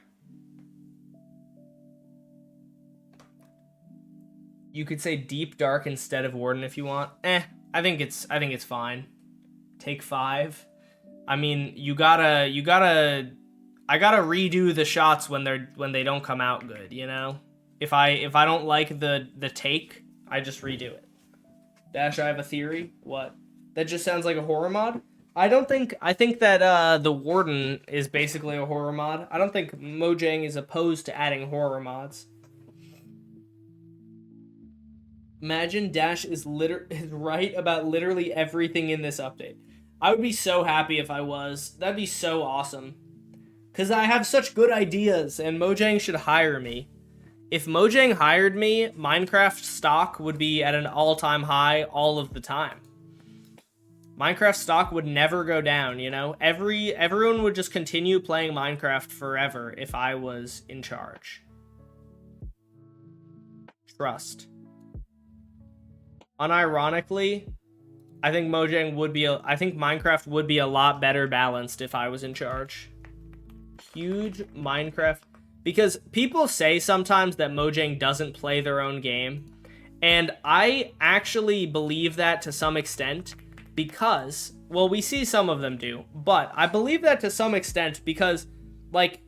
You could say deep dark instead of Warden if you want. I think it's fine. Take 5. I mean, I gotta redo the shots when they don't come out good, you know? If I don't like the take, I just redo it. Dash, I have a theory. What? That just sounds like a horror mod? I think that the Warden is basically a horror mod. I don't think Mojang is opposed to adding horror mods. Imagine Dash is right about literally everything in this update. I would be so happy if I was. That'd be so awesome. Because I have such good ideas, and Mojang should hire me. If Mojang hired me, Minecraft stock would be at an all-time high all of the time. Minecraft stock would never go down, you know? Everyone would just continue playing Minecraft forever if I was in charge. Trust. Unironically, I think Minecraft would be a lot better balanced if I was in charge. Huge Minecraft, because people say sometimes that Mojang doesn't play their own game, and I actually believe that to some extent, because, well, we see some of them do, but I believe that to some extent because, like,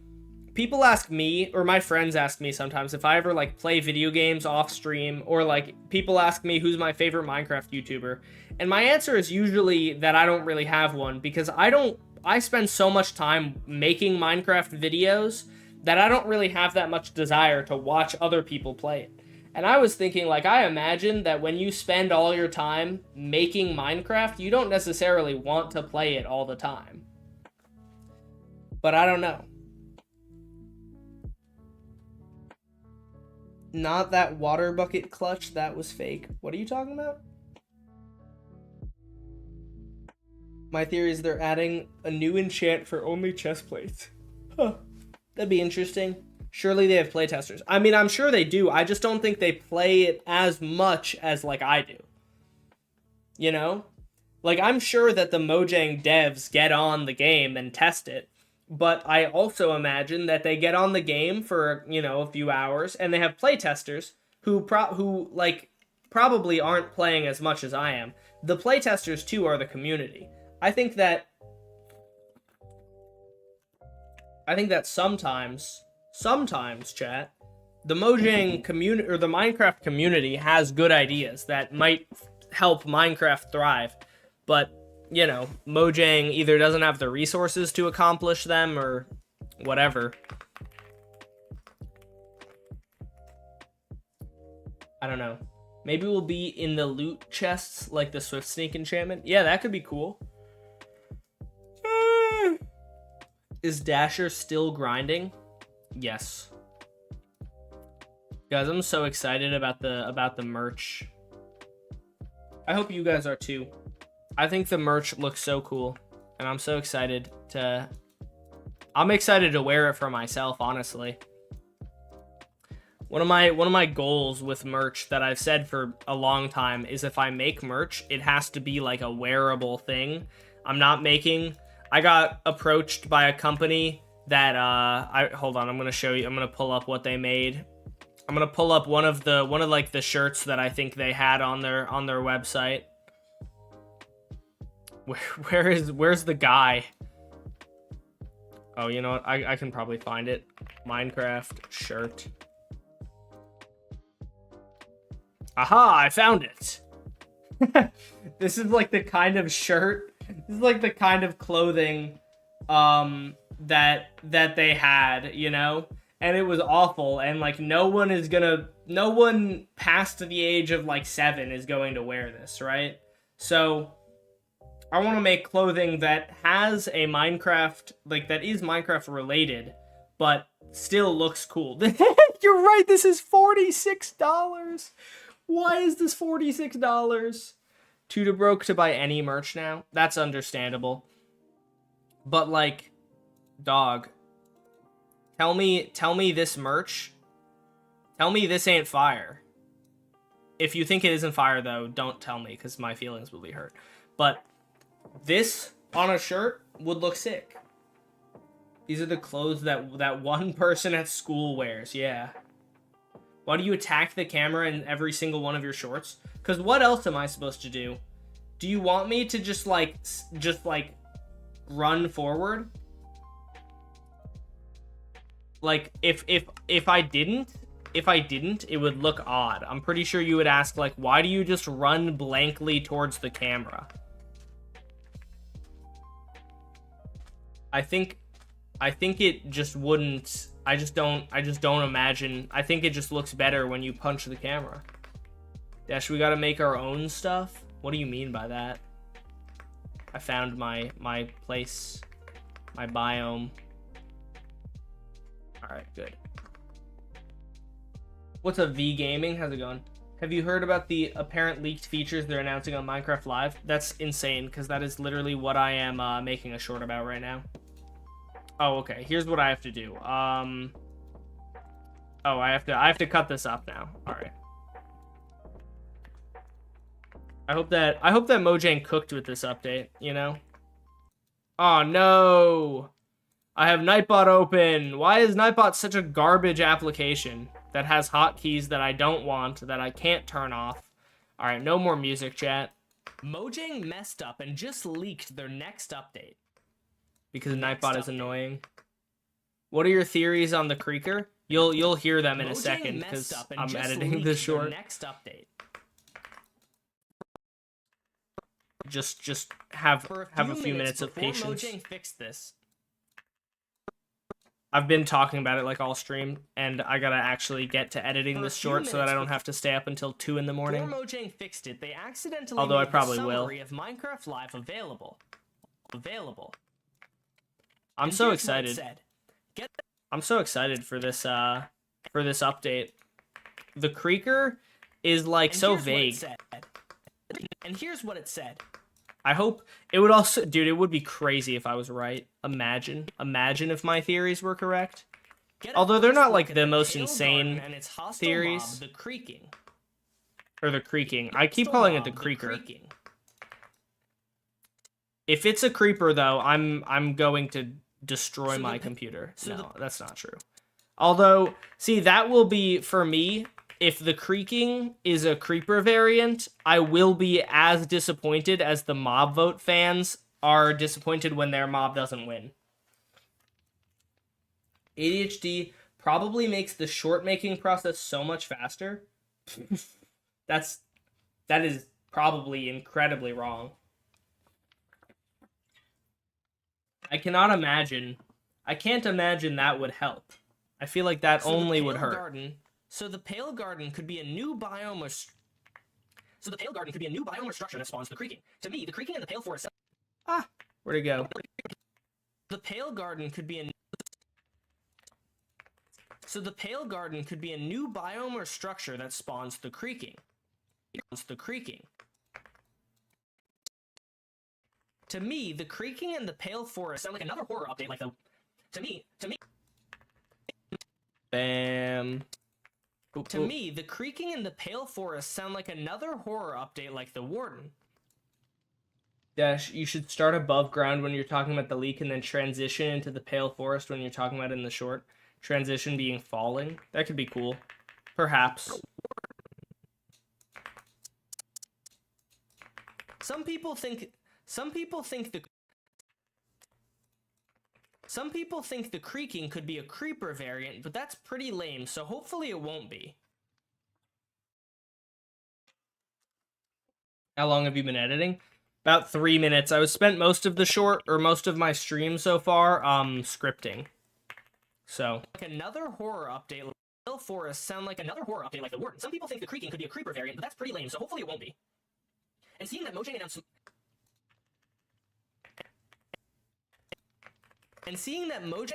people ask me, or my friends ask me sometimes if I ever, like, play video games off stream, or, like, people ask me who's my favorite Minecraft YouTuber, and my answer is usually that I don't really have one, because I spend so much time making Minecraft videos that I don't really have that much desire to watch other people play it. And I was thinking, like, I imagine that when you spend all your time making Minecraft, you don't necessarily want to play it all the time. But I don't know. Not that water bucket clutch, that was fake. What are you talking about? My theory is they're adding a new enchant for only chest plates. Huh. That'd be interesting. Surely they have playtesters. I mean, I'm sure they do. I just don't think they play it as much as, like, I do. You know? Like, I'm sure that the Mojang devs get on the game and test it. But I also imagine that they get on the game for, you know, a few hours, and they have playtesters who probably aren't playing as much as I am. The playtesters, too, are the community. I think that sometimes, chat, the Mojang community or the Minecraft community has good ideas that might help Minecraft thrive, but, you know, Mojang either doesn't have the resources to accomplish them or whatever. I don't know. Maybe we'll be in the loot chests like the Swift Sneak enchantment. Yeah, that could be cool. Is Dasher still grinding? Yes. Guys, I'm so excited about the merch. I hope you guys are too. I think the merch looks so cool, and I'm so excited to... I'm excited to wear it for myself, honestly. One of my goals with merch that I've said for a long time is if I make merch, it has to be like a wearable thing. I'm not making... I got approached by a company that hold on, I'm gonna show you. I'm gonna pull up what they made. I'm gonna pull up one of like the shirts that I think they had on their website. Where's the guy? Oh, you know what? I can probably find it. Minecraft shirt. Aha! I found it. This is like the kind of shirt. This is like the kind of clothing that they had, you know? And it was awful, and like no one past the age of like 7 is going to wear this, right? So I want to make clothing that has a Minecraft, like that is Minecraft related, but still looks cool. You're right, this is $46. Why is this $46? Too broke to buy any merch now? That's understandable. But like, dog, tell me this merch. Tell me this ain't fire. If you think it isn't fire though, don't tell me because my feelings will be hurt. But this on a shirt would look sick. These are the clothes that one person at school wears, yeah. Why do you attack the camera in every single one of your shorts? Because what else am I supposed to do? Do you want me to just like run forward? Like, if I didn't, it would look odd. I'm pretty sure you would ask, like, why do you just run blankly towards the camera? I think it just wouldn't... I just don't imagine. I think it just looks better when you punch the camera. Dash, we gotta make our own stuff? What do you mean by that? I found my place, my biome. Alright, good. What's up, V Gaming? How's it going? Have you heard about the apparent leaked features they're announcing on Minecraft Live? That's insane, because that is literally what I am making a short about right now. Oh, okay. Here's what I have to do. Oh, I have to cut this up now. All right. I hope that Mojang cooked with this update, you know? Oh no. I have Nightbot open. Why is Nightbot such a garbage application that has hotkeys that I don't want, that I can't turn off? All right, no more music, chat. Mojang messed up and just leaked their next update. Because Nightbot is annoying. What are your theories on the creaker? You'll hear them in a second because I'm editing this short. Next update. Just have a few minutes of patience. Mojang fixed this. I've been talking about it like all stream, and I gotta actually get to editing this short so that I don't have to stay up until 2 in the morning. Before Mojang fixed it, they accidentally Although I made probably the will. summary of Minecraft Live available. I'm so excited. I'm so excited for this update. The creaker is like so vague. And here's what it said. I hope it would also, dude, it would be crazy if I was right. Imagine if my theories were correct. Although they're not like the most insane theories. The creaking. Or the creaking. I keep calling it the creaker. If it's a creeper though, I'm going to destroy my computer. No, that's not true. Although, see, that will be, for me, if the creaking is a creeper variant, I will be as disappointed as the mob vote fans are disappointed when their mob doesn't win. ADHD probably makes the short making process so much faster. That is probably incredibly wrong. I can't imagine that would help. I feel like that only would hurt. So the pale garden could be a new biome or structure that spawns the creaking. To me, the creaking and the pale forest. Where'd it go? The pale garden could be a new biome or structure that spawns the creaking. To me, the creaking and the pale forest sound like another horror update like the To me Bam. To me, the creaking and the pale forest sound like another horror update like the Warden. Dash, you should start above ground when you're talking about the leak and then transition into the pale forest when you're talking about it in the short. Transition being falling. That could be cool. Perhaps. Some people think the creaking could be a creeper variant, but that's pretty lame, so hopefully it won't be. How long have you been editing? About 3 minutes. I spent most of the short, or most of my stream so far, scripting. So. Like another horror update, Pale Forest sound like another horror update like the Warden. Some people think the creaking could be a creeper variant, but that's pretty lame, so hopefully it won't be. And seeing that Mojang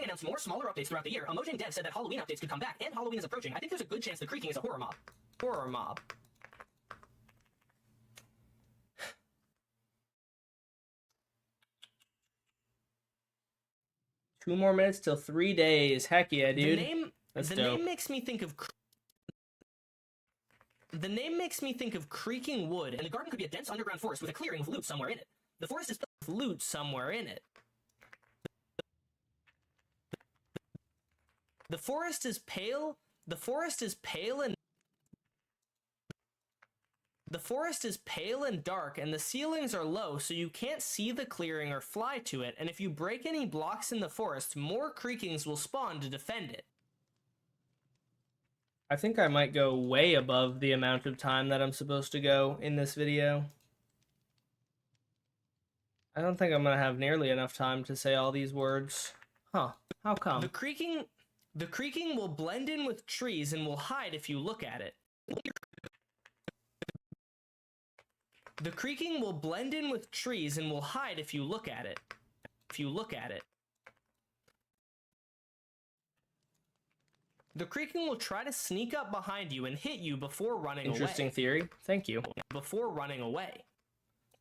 announced more smaller updates throughout the year, a Mojang dev said that Halloween updates could come back, and Halloween is approaching. I think there's a good chance the creaking is a horror mob. 2 more minutes till 3 days. Heck yeah, dude. The name makes me think of creaking wood, and the garden could be a dense underground forest with a clearing of loot somewhere in it. The forest is filled with loot somewhere in it. The forest is pale and dark, and the ceilings are low, so you can't see the clearing or fly to it, and if you break any blocks in the forest, more creakings will spawn to defend it. I think I might go way above the amount of time that I'm supposed to go in this video. I don't think I'm going to have nearly enough time to say all these words. Huh. How come? The creaking will blend in with trees and will hide if you look at it. The creaking will blend in with trees and will hide if you look at it. The creaking will try to sneak up behind you and hit you before running away. Interesting theory. Thank you. Before running away.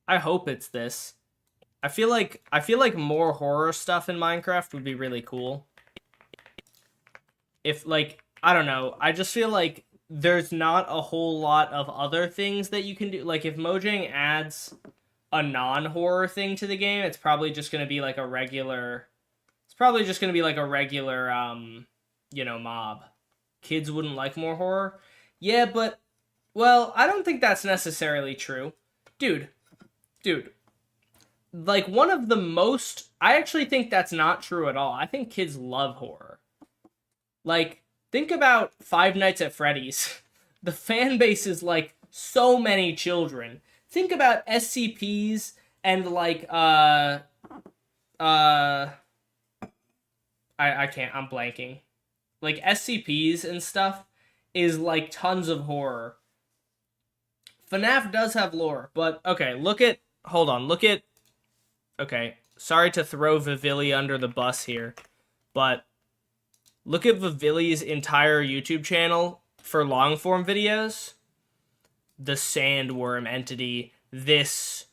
I hope it's this. I feel like more horror stuff in Minecraft would be really cool. If, like, I don't know, I just feel like there's not a whole lot of other things that you can do. Like, if Mojang adds a non-horror thing to the game, it's probably just going to be like a regular... you know, mob. Kids wouldn't like more horror. Yeah, but, well, I don't think that's necessarily true. Dude. Like, one of the most... I actually think that's not true at all. I think kids love horror. Like, think about Five Nights at Freddy's. The fan base is, like, so many children. Think about SCPs and, like, I I can't, I'm blanking. Like, SCPs and stuff is, like, tons of horror. FNAF does have lore, but, okay, okay, sorry to throw Vivili under the bus here, but look at Vivili's entire YouTube channel for long-form videos. The sandworm entity, this,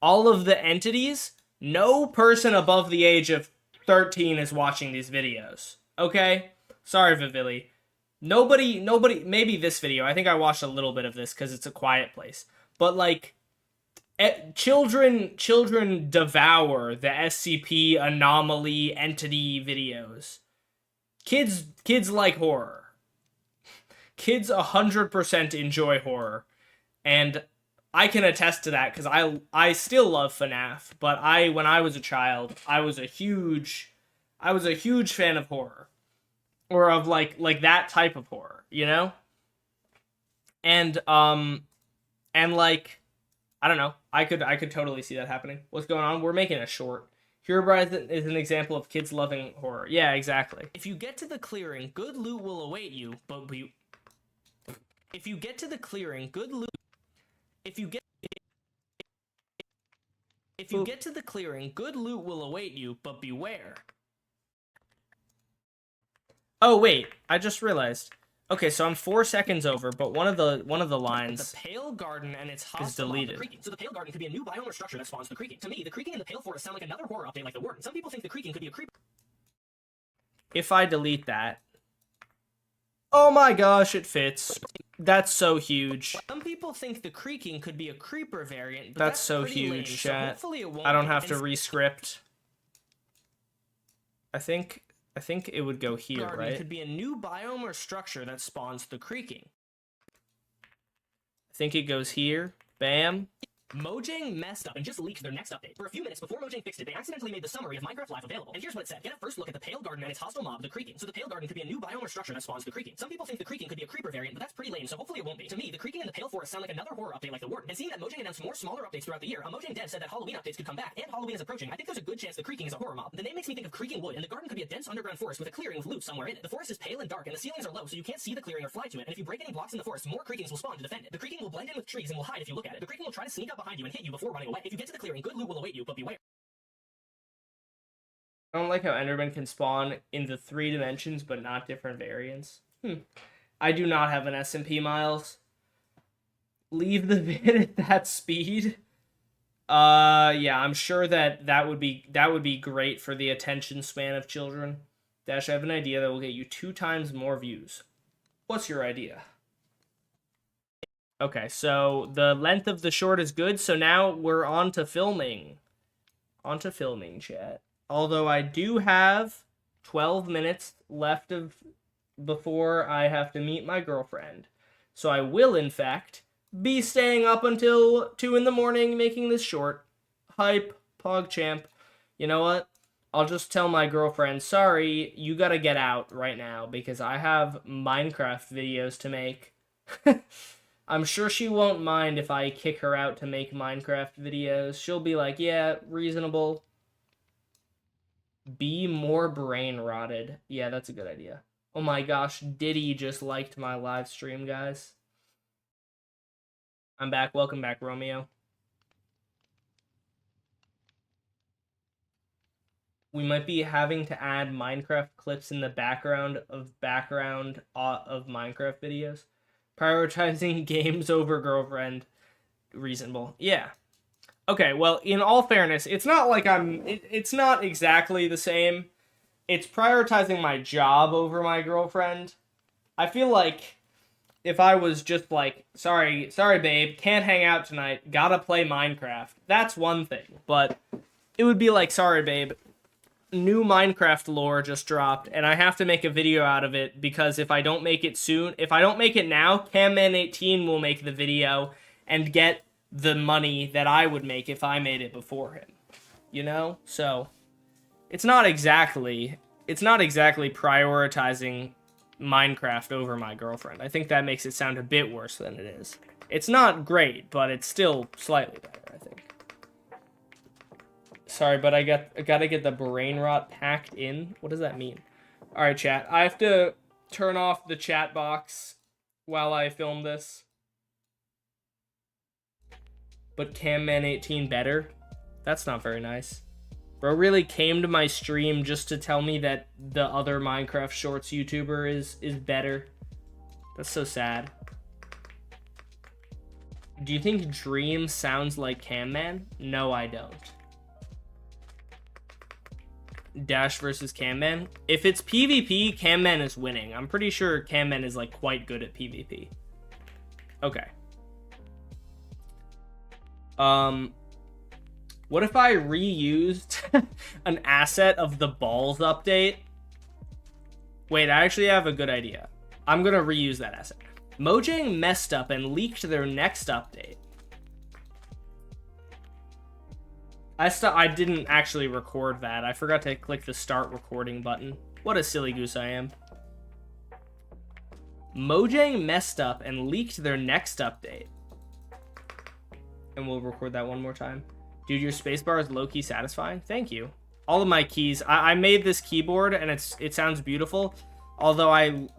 all of the entities, no person above the age of 13 is watching these videos, okay? Sorry, Vivili. Nobody, maybe this video, I think I watched a little bit of this because it's a quiet place, but, like, children devour the SCP anomaly entity videos. Kids like horror. Kids 100% enjoy horror, and I can attest to that because I still love FNAF. But when I was a child, I was a huge fan of horror, or of like that type of horror, you know. And like, I don't know, I could totally see that happening. What's going on? We're making a short. Herobrine is an example of kids loving horror. Yeah, exactly. If you get to the clearing, good loot will await you, but if you get to the clearing, good loot. If you get to the clearing, good loot will await you, but beware. Oh wait, I just realized. Okay, so I'm 4 seconds over, but one of the lines. The Pale Garden and its is deleted. The creaking. So the Pale Garden could be a new biome or structure that spawns the creaking. To me, the creaking and the Pale Forest sound like another horror update like the Warden. Some people think the creaking could be a creeper. If I delete that. Oh my gosh, it fits. That's so huge. Some people think the creaking could be a creeper variant, but that's so huge, lame, chat. So it won't I don't have to rescript. I think it would go here, Garden right? Could be a new biome or structure that spawns the creaking. I think it goes here. Bam. Mojang messed up and just leaked their next update. For a few minutes before Mojang fixed it, they accidentally made the summary of Minecraft Live available. And here's what it said. Get a first look at the Pale Garden and its hostile mob, the creaking. So the Pale Garden could be a new biome or structure that spawns the creaking. Some people think the creaking could be a creeper variant, but that's pretty lame, so hopefully it won't be. To me, the creaking and the Pale Forest sound like another horror update like the Warden. And seeing that Mojang announced more smaller updates throughout the year, a Mojang dev said that Halloween updates could come back, and Halloween is approaching. I think there's a good chance the creaking is a horror mob. The name makes me think of creaking wood, and the garden could be a dense underground forest with a clearing with loot somewhere in it. The forest is pale and dark, and the ceilings are low, so you can't see the clearing or fly to it. And if you break any blocks in the forest, more creakings will spawn to defend it. The creaking will blend in with trees and will hide if you look at it. The creaking will try to sneak up behind you and hit you before running away. If you get to the clearing, good loot will await you, but beware. I don't like how Enderman can spawn in the 3 dimensions, but not different variants. I do not have an SMP, Miles. Leave the vid at that speed. Yeah, I'm sure that would be great for the attention span of children. Dash, I have an idea that will get you 2 times more views. What's your idea? Okay, so the length of the short is good, so now we're on to filming. On to filming, chat. Although I do have 12 minutes left before I have to meet my girlfriend. So I will, in fact, be staying up until 2 in the morning making this short. Hype, PogChamp. You know what? I'll just tell my girlfriend, sorry, you gotta get out right now because I have Minecraft videos to make. I'm sure she won't mind if I kick her out to make Minecraft videos. She'll be like, yeah, reasonable. Be more brain rotted. Yeah, that's a good idea. Oh my gosh, Diddy just liked my live stream, guys. I'm back. Welcome back, Romeo. We might be having to add Minecraft clips in the background of Minecraft videos. Prioritizing games over girlfriend. Reasonable. Yeah. Okay, well, in all fairness, it's not like it's not exactly the same. It's prioritizing my job over my girlfriend. I feel like if I was just like, sorry babe, can't hang out tonight, gotta play Minecraft, that's one thing. But it would be like, sorry babe, new Minecraft lore just dropped, and I have to make a video out of it, because if I don't make it soon, if I don't make it now, Camman18 will make the video and get the money that I would make if I made it before him. You know? So, it's not exactly prioritizing Minecraft over my girlfriend. I think that makes it sound a bit worse than it is. It's not great, but it's still slightly better, I think. Sorry, but I gotta get the brain rot packed in. What does that mean? All right, chat. I have to turn off the chat box while I film this. But Camman18 better? That's not very nice. Bro really came to my stream just to tell me that the other Minecraft Shorts YouTuber is better. That's so sad. Do you think Dream sounds like Camman? No, I don't. Dash versus Camman? If it's PvP, Camman is winning. I'm pretty sure Camman is like quite good at PvP. Okay. What if I reused an asset of the balls update? Wait, I actually have a good idea. I'm gonna reuse that asset. Mojang messed up and leaked their next update. I didn't actually record that. I forgot to click the start recording button. What a silly goose I am. Mojang messed up and leaked their next update. And we'll record that one more time. Dude, your spacebar is low-key satisfying. Thank you. All of my keys. I made this keyboard and it sounds beautiful. Although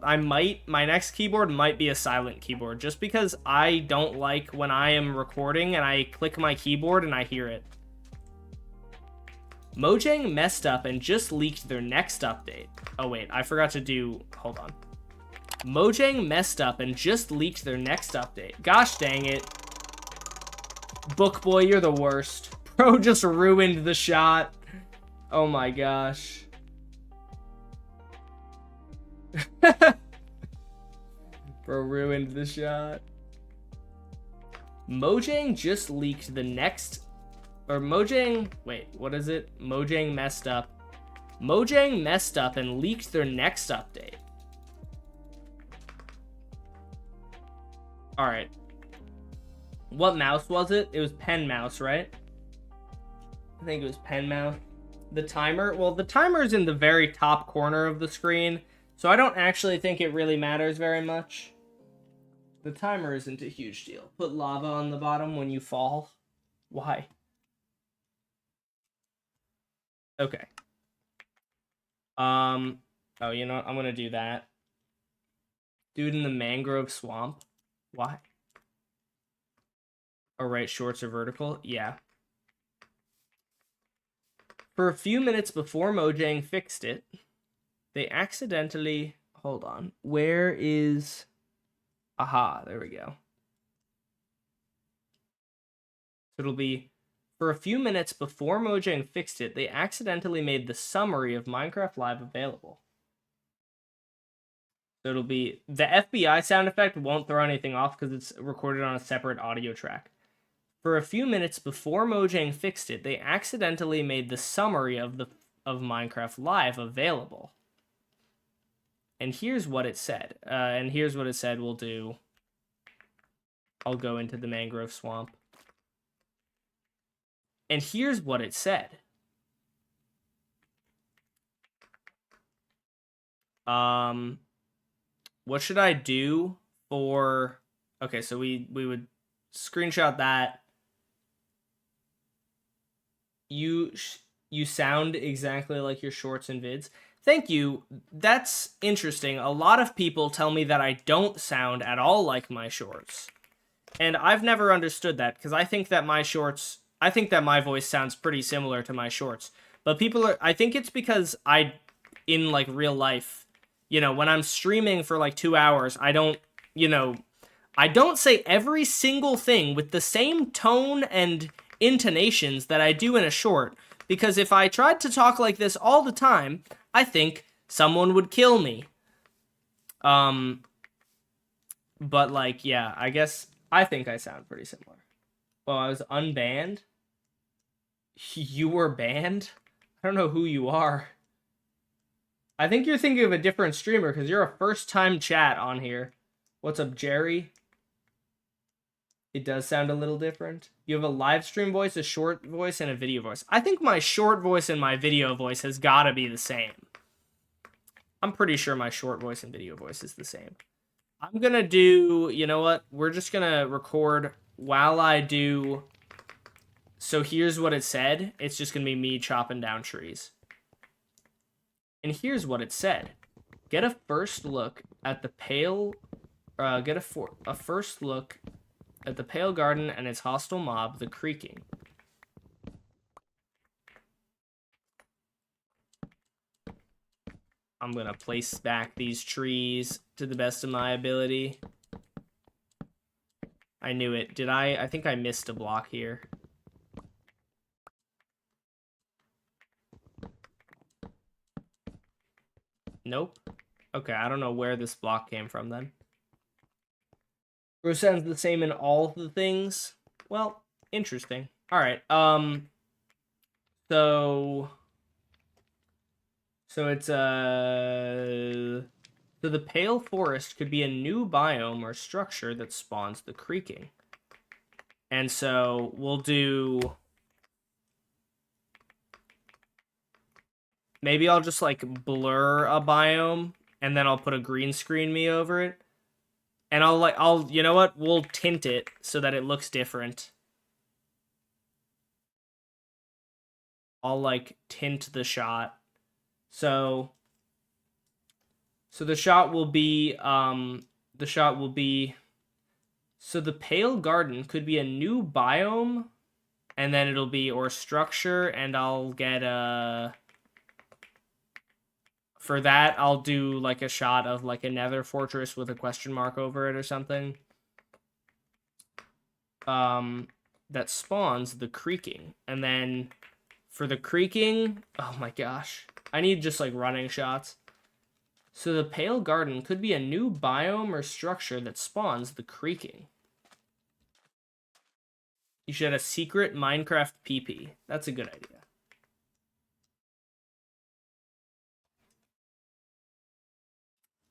my next keyboard might be a silent keyboard, just because I don't like when I am recording and I click my keyboard and I hear it. Mojang messed up and just leaked their next update. Oh wait, I forgot to do, hold on. Mojang messed up and just leaked their next update. Gosh dang it. Book boy, you're the worst. Bro just ruined the shot. Oh my gosh. Bro ruined the shot. Mojang just leaked the next, or Mojang, wait, what is it? Mojang messed up. Mojang messed up and leaked their next update. All right. What mouse was it? It was pen mouse, right? I think it was pen mouse. The timer, well, the timer is in the very top corner of the screen, so I don't actually think it really matters very much. The timer isn't a huge deal. Put lava on the bottom when you fall. Why? Okay. Oh, you know what? I'm gonna do that. Dude in the mangrove swamp. Why? Oh, right, shorts are vertical? Yeah. For a few minutes before Mojang fixed it, they accidentally... Hold on. Where is... Aha, there we go. It'll be... For a few minutes before Mojang fixed it, they accidentally made the summary of Minecraft Live available. So it'll be... The FBI sound effect won't throw anything off because it's recorded on a separate audio track. For a few minutes before Mojang fixed it, they accidentally made the summary of Minecraft Live available. And here's what it said. And here's what it said we'll do. I'll go into the mangrove swamp. And here's what it said. What should I do for... Okay, so we would screenshot that. You sound exactly like your shorts and vids. Thank you. That's interesting. A lot of people tell me that I don't sound at all like my shorts. And I've never understood that, because I think that my voice sounds pretty similar to my shorts. But I think it's because in like real life, you know, when I'm streaming for like 2 hours, I don't say every single thing with the same tone and intonations that I do in a short, because if I tried to talk like this all the time, I think someone would kill me. But like, yeah, I think I sound pretty similar. Well, I was unbanned. You were banned? I don't know who you are. I think you're thinking of a different streamer, because you're a first-time chat on here. What's up, Jerry? It does sound a little different. You have a live stream voice, a short voice, and a video voice. I think my short voice and my video voice has got to be the same. I'm pretty sure my short voice and video voice is the same. I'm going to do, you know what? We're just going to record while I do So here's what it said. It's just going to be me chopping down trees. And here's what it said. Get a first look at the pale... get a first look at the pale garden and its hostile mob, the creaking. I'm going to place back these trees to the best of my ability. I knew it. Did I? I think I missed a block here. Nope. Okay, I don't know where this block came from then. Percent's the same in all of the things. Well, interesting. All right. So it's so the pale forest could be a new biome or structure that spawns the creaking. And so we'll do... Maybe I'll just, like, blur a biome, and then I'll put a green screen me over it. And you know what? We'll tint it so that it looks different. I'll, like, tint the shot. So the shot will be, so the pale garden could be a new biome, and then it'll be, or structure, and I'll get for that, I'll do, like, a shot of, like, a nether fortress with a question mark over it or something. That spawns the creaking. And then for the creaking, oh my gosh. I need just, like, running shots. So the pale garden could be a new biome or structure that spawns the creaking. You should have a secret Minecraft PP. That's a good idea.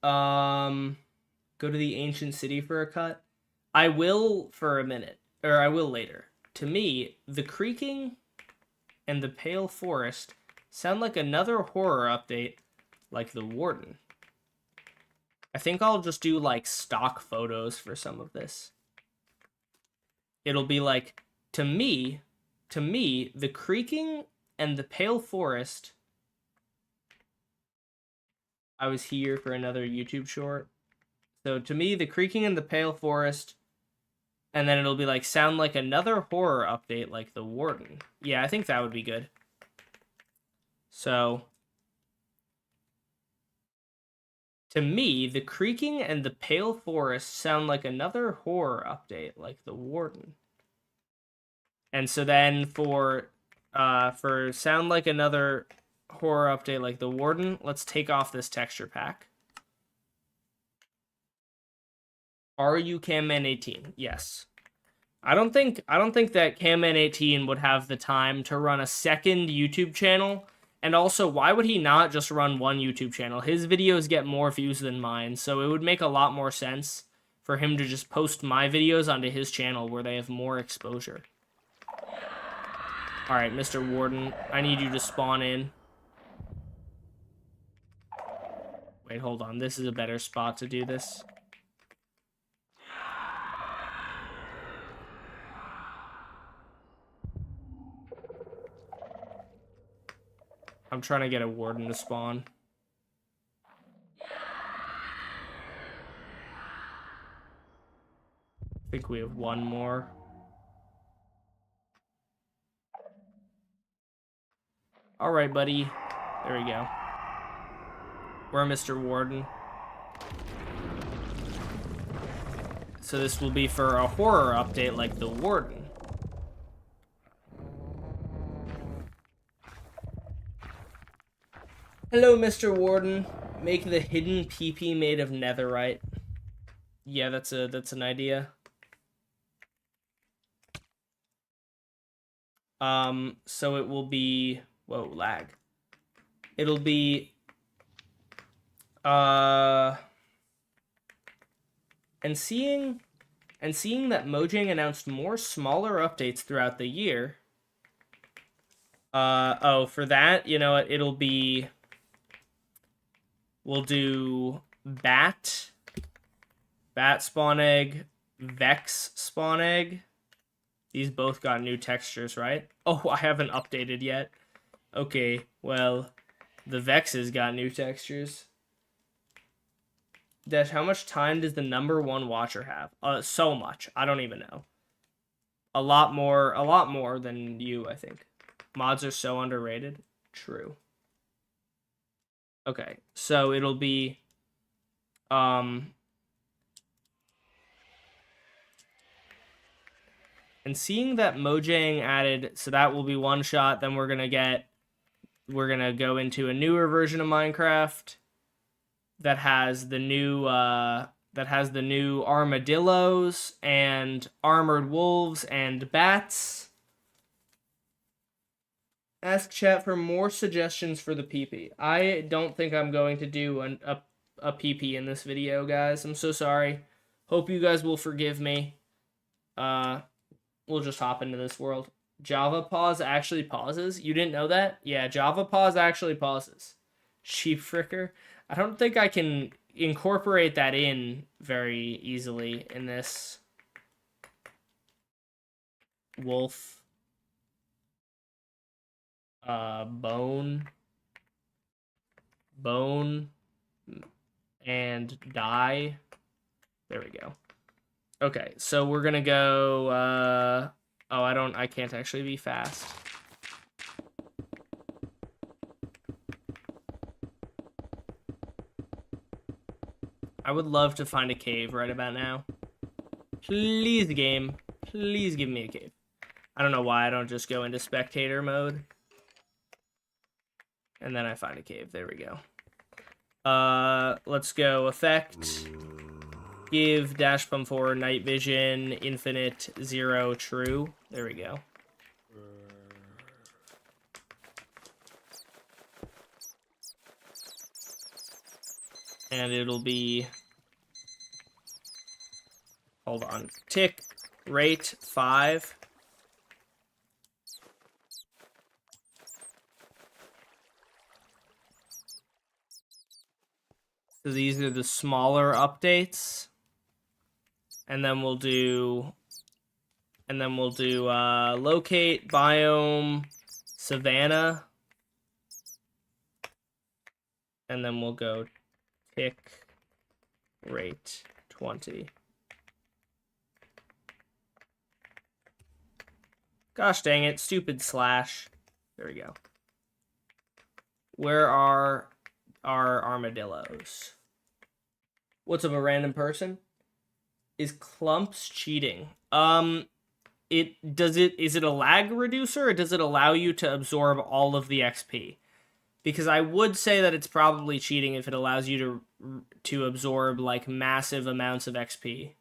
Go to the ancient city for a cut. I will for a minute, or I will later. To me, the creaking and the pale forest sound like another horror update, like the Warden. I think I'll just do, like, stock photos for some of this. It'll be like, to me, the creaking and the pale forest... I was here for another YouTube short. So to me, the creaking and the pale forest, and then it'll be like, sound like another horror update like the Warden. Yeah, I think that would be good. So to me, the creaking and the pale forest sound like another horror update like the Warden. And so then for sound like another horror update like the Warden, let's take off this texture pack. Are you Camman18? Yes. I don't think that Camman18 would have the time to run a second YouTube channel. And also, why would he not just run one YouTube channel? His videos get more views than mine, so it would make a lot more sense for him to just post my videos onto his channel where they have more exposure. Alright, Mr. Warden, I need you to spawn in. Wait, hold on. This is a better spot to do this. I'm trying to get a Warden to spawn. I think we have one more. Alright, buddy. There we go. We're Mr. Warden. So this will be for a horror update like the Warden. Hello, Mr. Warden. Make the hidden PP made of netherite. Yeah, that's an idea. So it will be... Whoa, lag. It'll be... And seeing that Mojang announced more smaller updates throughout the year... oh, for that, you know what, it'll be... We'll do bat spawn egg, vex spawn egg. These both got new textures, right? Oh, I haven't updated yet. Okay, well, the Vexes got new textures. Dash, how much time does the #1 watcher have? So much. I don't even know. A lot more than you, I think. Mods are so underrated. True. Okay, so it'll be, and seeing that Mojang added, so that will be one shot, then we're gonna go into a newer version of Minecraft that has the new armadillos and armored wolves and bats. Ask chat for more suggestions for the PP. I don't think I'm going to do a PP in this video, guys. I'm so sorry. Hope you guys will forgive me. We'll just hop into this world. Java pause actually pauses? You didn't know that? Yeah, Java pause actually pauses. Sheep fricker. I don't think I can incorporate that in very easily in this. Wolf. Bone, and die. There we go. Okay, so we're gonna go, I can't actually be fast. I would love to find a cave right about now. Please, game. Please give me a cave. I don't know why I don't just go into spectator mode. And then I find a cave. There we go. Let's go effect. Give -pum4 night vision infinite 0 true. There we go. And it'll be, hold on, tick rate 5. So these are the smaller updates. And then we'll do locate biome savanna. And then we'll go tick rate 20. Gosh dang it, stupid slash. There we go. Where are our armadillos? What's up, a random person? Is clumps cheating? Is it a lag reducer, or does it allow you to absorb all of the XP? Because I would say that it's probably cheating if it allows you to absorb like massive amounts of XP.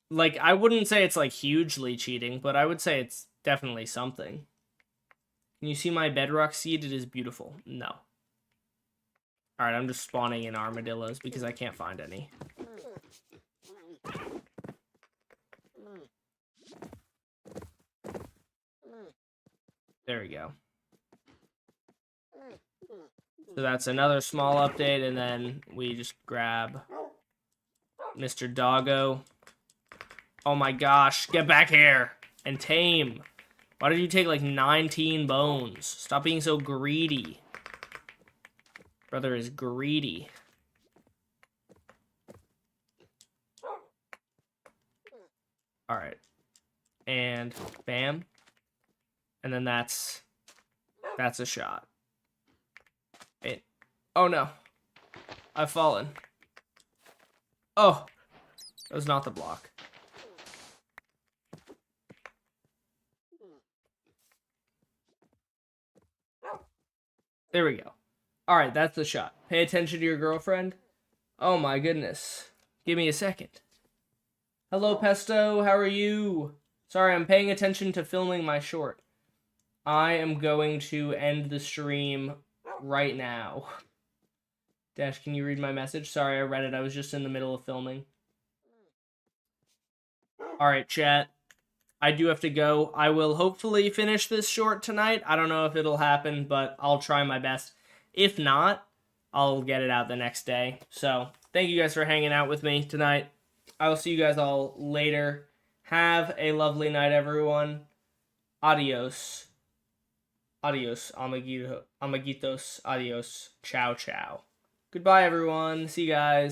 Like, I wouldn't say it's like hugely cheating, but I would say it's definitely something. Can you see my bedrock seed? It is beautiful. No. Alright, I'm just spawning in armadillos because I can't find any. There we go. So that's another small update, and then we just grab Mr. Doggo. Oh my gosh, get back here and tame. Why did you take like 19 bones? Stop being so greedy. Brother is greedy. Alright. And bam. And then that's a shot. Oh no. I've fallen. Oh. That was not the block. There we go. Alright, that's the shot. Pay attention to your girlfriend. Oh my goodness. Give me a second. Hello, Pesto. How are you? Sorry, I'm paying attention to filming my short. I am going to end the stream right now. Dash, can you read my message? Sorry, I read it. I was just in the middle of filming. Alright, chat. I do have to go. I will hopefully finish this short tonight. I don't know if it'll happen, but I'll try my best. If not, I'll get it out the next day. So, thank you guys for hanging out with me tonight. I will see you guys all later. Have a lovely night, everyone. Adios. Adios, amiguitos. Adios. Ciao, ciao. Goodbye, everyone. See you guys.